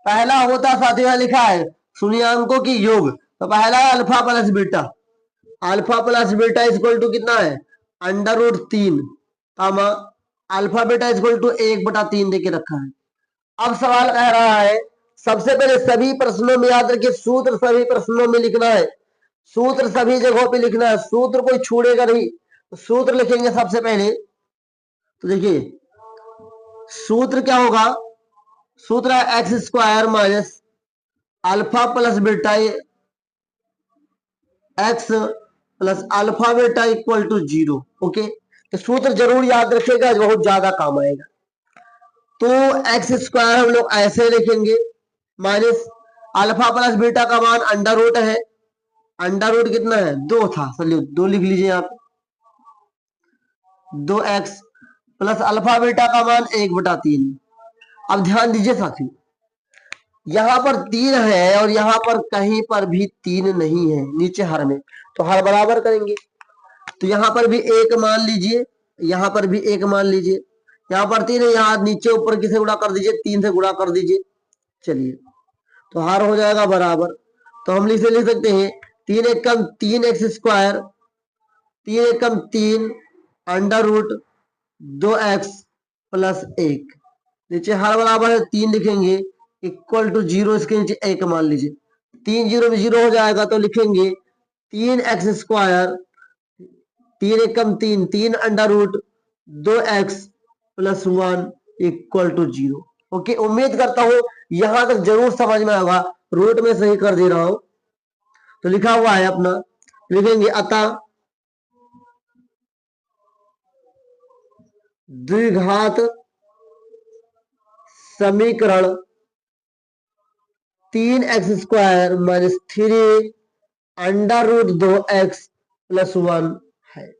पहला होता साथियों लिखा है शून्यांकों की योग, तो पहला है alpha plus beta, alpha plus beta equal to कितना है √3, comma alpha beta equal to 1/3 देके रखा है। अब सवाल कह रहा है, सबसे पहले सभी प्रश्नों में याद रखिए, सूत्र सभी प्रश्नों में लिखना है, सूत्र सभी जगहों पे लिखना है, सूत्र कोई छोड़ेगा नहीं। तो सूत्र लिखेंगे सबसे पहले, तो देखिए सूत्र क्या होगा, सूत्र है x square minus alpha plus beta x plus alpha beta equal to 0। Okay, तो सूत्र जरूर याद रखिएगा, बहुत ज्यादा काम आएगा। तो एक्स स्क्वायर हम लोग ऐसे लिखेंगे माइनस अल्फा प्लस बीटा का मान √ है, √ कितना है 2 था, चलिए 2 लिख लीजिए आप, 2x प्लस अल्फा बीटा का मान 1/3। अब ध्यान दीजिए साथियों, यहां पर 3 है और यहां पर कहीं पर भी 3 नहीं है नीचे हर में, तो हर बराबर करेंगे, तो यहां पर भी 1 मान लीजिए, यहां पर भी 1 मान लीजिए, यहाँ पर 3 है, यहाँ नीचे ऊपर किसे गुणा कर दीजिए, 3 से गुणा कर दीजिए। चलिए, तो हार हो जाएगा बराबर, तो हम लिख सकते हैं 3 एकम 3 एक्स स्क्वायर, 3 एकम 3 √ 2x प्लस 1, नीचे हर बराबर है 3 लिखेंगे इक्वल टू 0, इसके नीचे 1 मान लीजिए, 3 0 में 0 हो जाएगा, तो लिखेंगे 3 x square 3 Ekam 3 3 √ 2x plus 1 equal to 0। Okay, उम्मीद करता हूं यहां तक जरूर समझ में आएगा, रूट में सही कर दे रहा हूं। तो लिखा हुआ है अपना, लिखेंगे अतः द्विघात समीकरण 3x² माइनस 3 √2x + 1 है।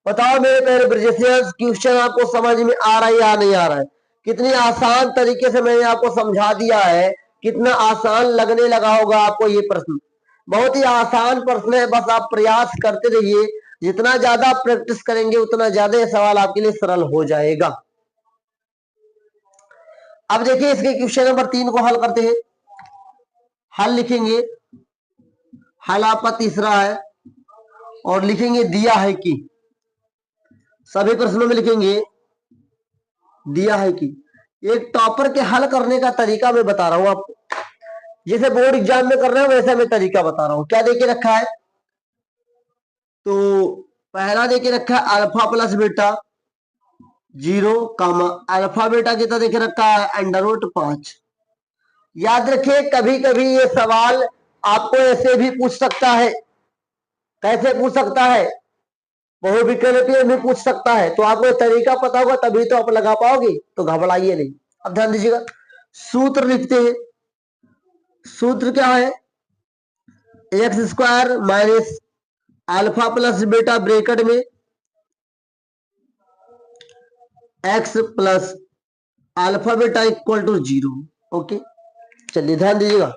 बताओ मेरे प्यारे ब्रिजेशियंस, क्वेश्चन आपको समझ में आ रहा है या नहीं आ रहा है? कितनी आसान तरीके से मैंने आपको समझा दिया है, कितना आसान लगने लगा होगा आपको ये प्रश्न। बहुत ही आसान प्रश्न है, बस आप प्रयास करते रहिए। जितना ज्यादा प्रैक्टिस करेंगे उतना ज्यादा ये सवाल आपके लिए सरल हो जाएगा। अब देखिए इसके क्वेश्चन नंबर 3 को हल करते हैं। हल लिखेंगे, हल आपका तीसरा है और लिखेंगे दिया है कि, सभी प्रश्नों में लिखेंगे दिया है कि। एक टॉपर के हल करने का तरीका मैं बता रहा हूं आपको, जैसे बोर्ड एग्जाम में कर रहे हो वैसे मैं तरीका बता रहा हूं। क्या देके रखा है? तो पहला देके रखा है alpha plus beta 0, alpha beta कितना देके रखा है? √5। याद रखिए कभी कभी ये सवाल आपको ऐसे भी पूछ सकता है। कैसे पूछ सकता है? बहुविकल्पीय में पूछ सकता है। तो आपको तरीका पता होगा तभी तो आप लगा पाओगे, तो घबराइए नहीं। अब ध्यान दीजिएगा, सूत्र लिखते हैं। सूत्र क्या है? x² minus alpha plus beta bracket में x plus alpha beta = 0। Okay, चलिए ध्यान दीजिएगा,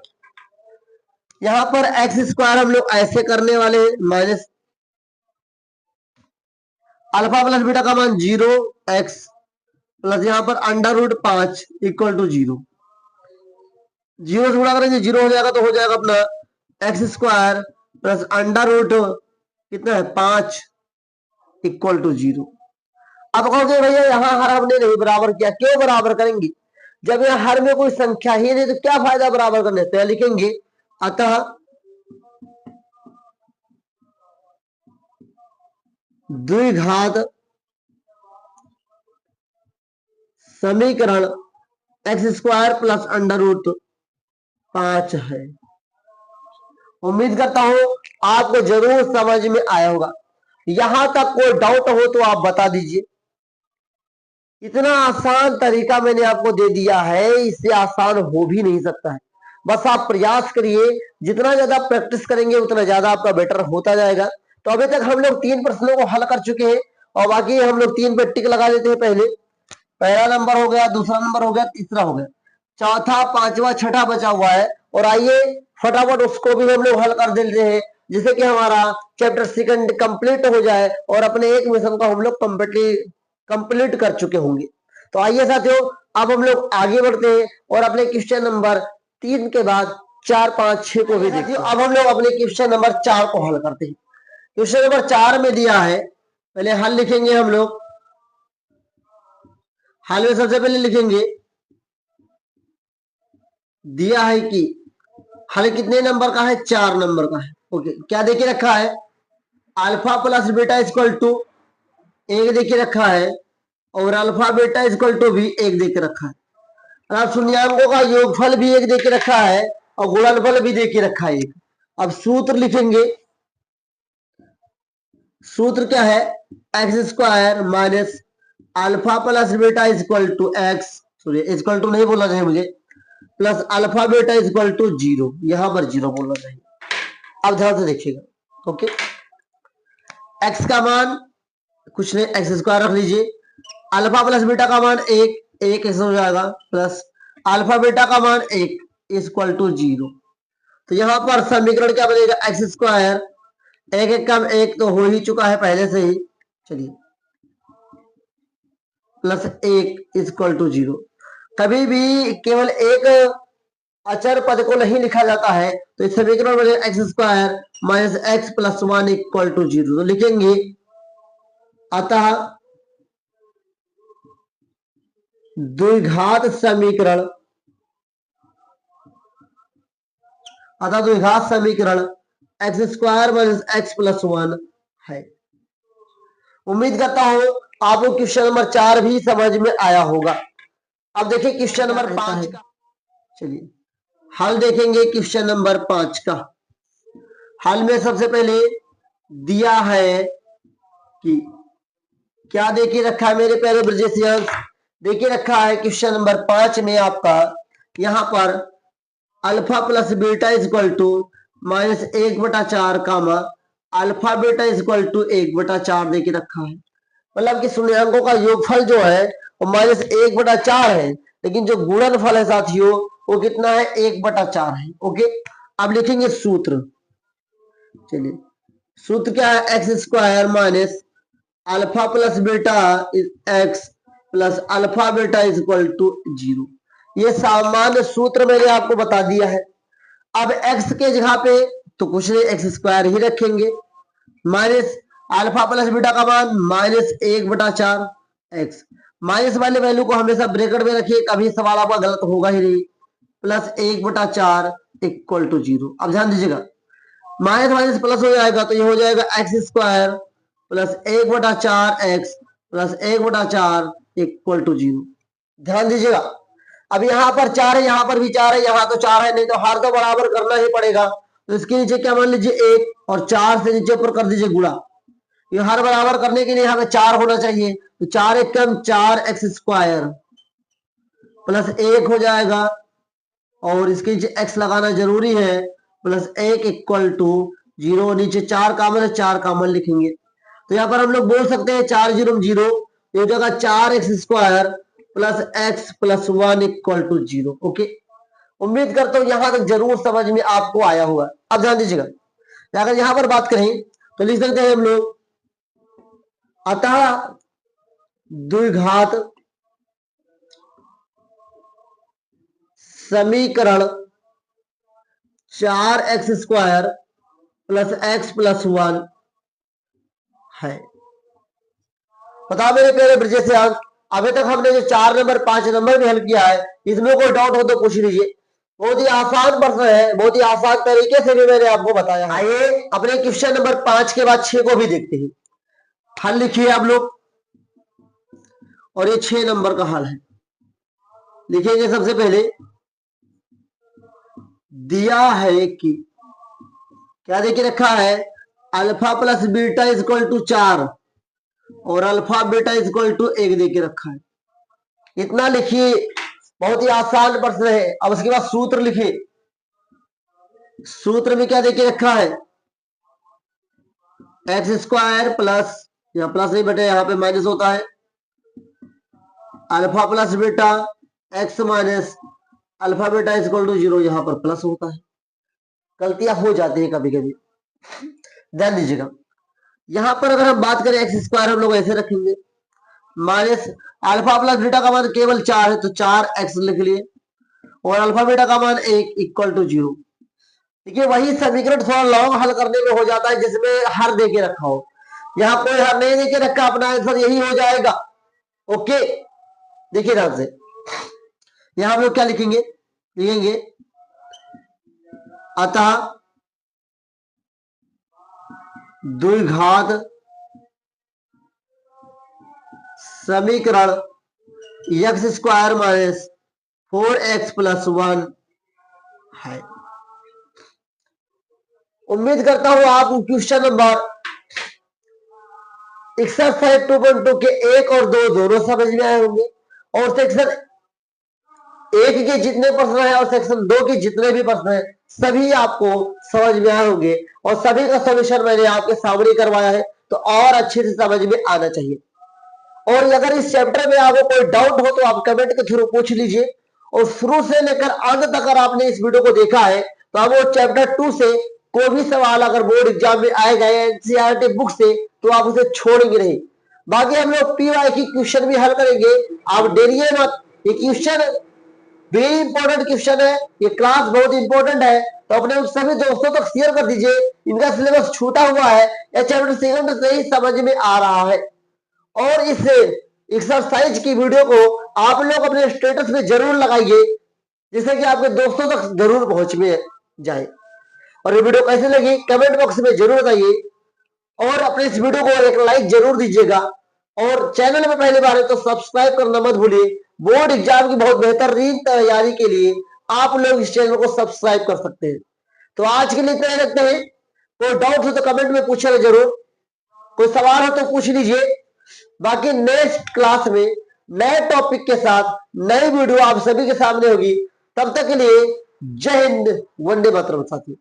यहां पर x² हम लोग ऐसे करने वाले हैं, माइनस अल्फा प्लस बीटा का मान 0, x प्लस यहां पर √5 = 0। 0 से गुणा करेंगे 0 हो जाएगा, तो हो जाएगा अपना x² प्लस √ कितना है 5 = 0। अब कहोगे भैया यहाँ हर हमने नहीं बराबर किया, क्यों बराबर करेंगे? जब यहाँ हर में कोई संख्या ही नहीं तो क्या फायदा बराबर करने? तो लिखेंगे अतः द्विघात समीकरण x² प्लस √5 है। उम्मीद करता हूं आपको जरूर समझ में आया होगा। यहां तक कोई डाउट हो तो आप बता दीजिए। इतना आसान तरीका मैंने आपको दे दिया है, इससे आसान हो भी नहीं सकता है। बस आप प्रयास करिए, जितना ज्यादा प्रैक्टिस करेंगे उतना ज्यादा आपका बेटर होता जाएगा। तो अभी तक हम लोग 3 प्रश्नों को हल कर चुके हैं और बाकी हम लोग 3 पे टिक लगा देते हैं। पहला नंबर हो गया, दूसरा नंबर हो गया, तीसरा हो गया, चौथा, पांचवा, छठा बचा हुआ है। और आइए फटाफट उसको भी हम लोग हल कर देते हैं, जिससे कि हमारा चैप्टर 2 कंप्लीट हो जाए और अपने एक मिशन को हम लोग कंप्लीट कर चुके होंगे। तो आइए साथियों, अब हम लोग आगे बढ़ते हैं और अपने क्वेश्चन नंबर 3 के बाद 4, 5, 6 को भी देखते हैं। अब हम लोग अपने क्वेश्चन नंबर 4 को हल करते हैं। क्वेश्चन नंबर 4 में दिया है, पहले हल लिखेंगे हम लोग। हल में सबसे पहले लिखेंगे दिया है कि हल कितने नंबर का है? 4 नंबर का है। ओके, क्या देखिए रखा है? अल्फा प्लस बीटा = 1 देखिए रखा है और अल्फा बीटा = भी 1 देके रखा है। अब शून्यांकों का योगफल भी 1 देके रखा है और गुणनफल भी देके रखा है 1। अब सूत्र लिखेंगे, सूत्र क्या है? x² minus alpha plus beta = x, sorry = नहीं बोलना चाहिए मुझे, प्लस अल्फा बीटा = 0, यहां पर 0 बोलना चाहिए। अब ध्यान से देखिएगा। ओके, x का मान कुछ नहीं, x² रख लीजिए, अल्फा प्लस बीटा का मान 1 ऐसे हो जाएगा, प्लस अल्फा बीटा का मान 1 = 0। तो यहां पर समीकरण क्या बनेगा? x², 1 कम 1 तो हो ही चुका है पहले से ही, चलिए, प्लस 1 = 0। कभी भी केवल एक अचर पद को नहीं लिखा जाता है, तो इस समीकरण में x² माइनस x प्लस 1 = 0। तो लिखेंगे अतः द्विघात समीकरण x² माइनस x प्लस 1 है। उम्मीद करता हूं आपको क्वेश्चन नंबर 4 भी समझ में आया होगा। अब देखिए क्वेश्चन नंबर 5 का, चलिए हल देखेंगे क्वेश्चन नंबर 5 का। हल में सबसे पहले दिया है कि क्या देखिए रखा है मेरे प्यारे ब्रजेशियंस, देखिए रखा है क्वेश्चन नंबर 5 में आपका यहां पर alpha plus beta is equal to minus 1/4 comma alpha beta is equal to 1/4 देके रखा है। मतलब कि शून्यंकों का योगफल जो है वो -1/4 है, लेकिन जो गुणनफल है साथियों वो कितना है 1/4 है। ओके, अब लिखेंगे सूत्र। चलिए सूत्र क्या है, x square minus alpha plus beta x plus alpha beta is equal to 0। ये सामान्य सूत्र मैंने आपको बता दिया है। अब एक्स के जगह पे तो कुछ नहीं, एक्स स्क्वायर ही रखेंगे, माइनस अल्फा प्लस बीटा का मान -1/4 एक्स, माइनस वाले वैल्यू को हमेशा ब्रैकेट में रखिए, कभी सवाल आपका गलत होगा ही नहीं, प्लस 1/4 इक्वल टू 0। अब ध्यान दीजिएगा, माइनस माइनस प्लस हो जाएगा तो ये हो जाएगा x square plus 1/4 x plus 1/4 equal to 0। ध्यान दीजिएगा, अब यहाँ पर 4 है, यहाँ पर भी 4 है, यहाँ तो 4 है, नहीं तो हर तो बराबर करना ही पड़ेगा। तो इसके नीचे क्या मान लीजिए 1 और 4 से नीचे ऊपर कर दीजिए गुणा। ये हर बराबर करने के लिए हमें 4 होना चाहिए, तो 4 एक कम 4 एक्स स्क्वायर प्लस 1 हो जाएगा, और इसके नीचे एक्स लगाना जरूरी है, प्लस 1 इक्वल टू 0। नीचे 4 कॉमन है, 4 कॉमन लिखेंगे, तो यहाँ पर हम लोग बोल सकते हैं 4 0 0, ये हो जाएगा 4 x square plus x plus 1 equal to 0। Okay, उम्मीद करता हूं यहां तक जरूर समझ में आपको आया होगा। अब ध्यान दीजिएगा, अगर यहां पर बात करें तो लिख सकते हैं हम लोग, अतः द्विघात समीकरण 4 x square plus x plus 1 है। बताओ मेरे प्यारे ब्रजेश से, अभी तक हमने जो 4 नंबर 5 नंबर में हल किया है, इसमें कोई डाउट हो तो पूछ लीजिए। बहुत ही आसान प्रश्न है, बहुत ही आसान तरीके से भी मैंने आपको बताया है। आइए अपने क्वेश्चन नंबर 5 के बाद 6 को भी देखते हैं। हल लिखिए आप लोग, और ये 6 नंबर का हल है। लिखेंगे सबसे पहले, दिया है कि क्या देखिए रखा है, alpha plus beta is equal to 4 और alpha beta is equal to 1 देके रखा है। इतना लिखिए, बहुत ही आसान प्रश्न है। अब उसके बाद सूत्र लिखिए। सूत्र में क्या देके रखा है, एक्स स्क्वायर प्लस, यहाँ प्लस नहीं बेटे यहाँ पे माइनस होता है, alpha plus beta x minus alpha beta is equal to 0, यहाँ पर प्लस होता है। गलतियां हो जाती है कभी कभी, ध्यान दीजिएगा। यहां पर अगर हम बात करें एक्स स्क्वायर हम लोग ऐसे रखेंगे, माइनस अल्फा प्लस बीटा का मान केवल 4 है तो 4 एक्स लिख लिए, और अल्फा बीटा का मान 1 इक्वल टू 0। देखिए वही समीकरण थोड़ा लॉन्ग हल करने में हो जाता है जिसमें हर दे के रखा हो, यहाँ कोई हर नहीं दे के रखा, अपना आंसर यही हो जाएगा। ओके, देखिए ध्यान से, यहां हम लोग क्या लिखेंगे, लिखेंगे अतः द्विघात समीकरण x square minus 4x plus 1 है। उम्मीद करता हूं आप क्वेश्चन नंबर एक्सरसाइज 2.2 के 1 और 2 दोनों समझ में आए होंगे, और सेक्शन 1 के जितने प्रश्न है और सेक्शन 2 के जितने भी प्रश्न है सभी आपको समझ में आए होंगे, और सभी का सॉल्यूशन मैंने आपके सामने करवाया है, तो और अच्छे से समझ में आना चाहिए। और अगर इस चैप्टर में आपको कोई डाउट हो तो आप कमेंट के थ्रू पूछ लीजिए, और शुरू से लेकर अंत तक अगर आपने इस वीडियो को देखा है तो आप वो चैप्टर 2 से कोई भी सवाल अगर बोर्ड एग्जाम में आएगा एनसीईआरटी बुक से तो आप उसे छोड़ेंगे नहीं। बाकी हम लोग पीवाई की क्वेश्चन भी हल करेंगे, आप डरिए मत, ये क्वेश्चन वेरी इंपॉर्टेंट क्वेश्चन है, ये क्लास बहुत इंपॉर्टेंट है, तो अपने उन सभी दोस्तों तक शेयर कर दीजिए। इनका सिलेबस छूटा हुआ है, यह चैप्टर सेकंड से ही समझ में आ रहा है, और इस एक्सरसाइज की वीडियो को आप लोग अपने स्टेटस में जरूर लगाइए, जिससे कि आपके दोस्तों तक जरूर पहुंच में जाए। और ये वीडियो कैसे लगी कमेंट बॉक्स में जरूर बताइए, और अपने इस वीडियो को एक लाइक जरूर दीजिएगा, और चैनल में पहली बार है तो सब्सक्राइब करना मत भूलिए। बोर्ड एग्जाम की बहुत बेहतरीन तैयारी के लिए आप लोग इस चैनल को सब्सक्राइब कर सकते हैं। तो आज के लिए इतना ही रखते हैं। कोई डाउट हो तो कमेंट में पूछेगा जरूर, कोई सवाल हो तो पूछ लीजिए। बाकी नेक्स्ट क्लास में नए टॉपिक के साथ नई वीडियो आप सभी के सामने होगी। तब तक के लिए जय हिंद, वंदे मातरम साथियों।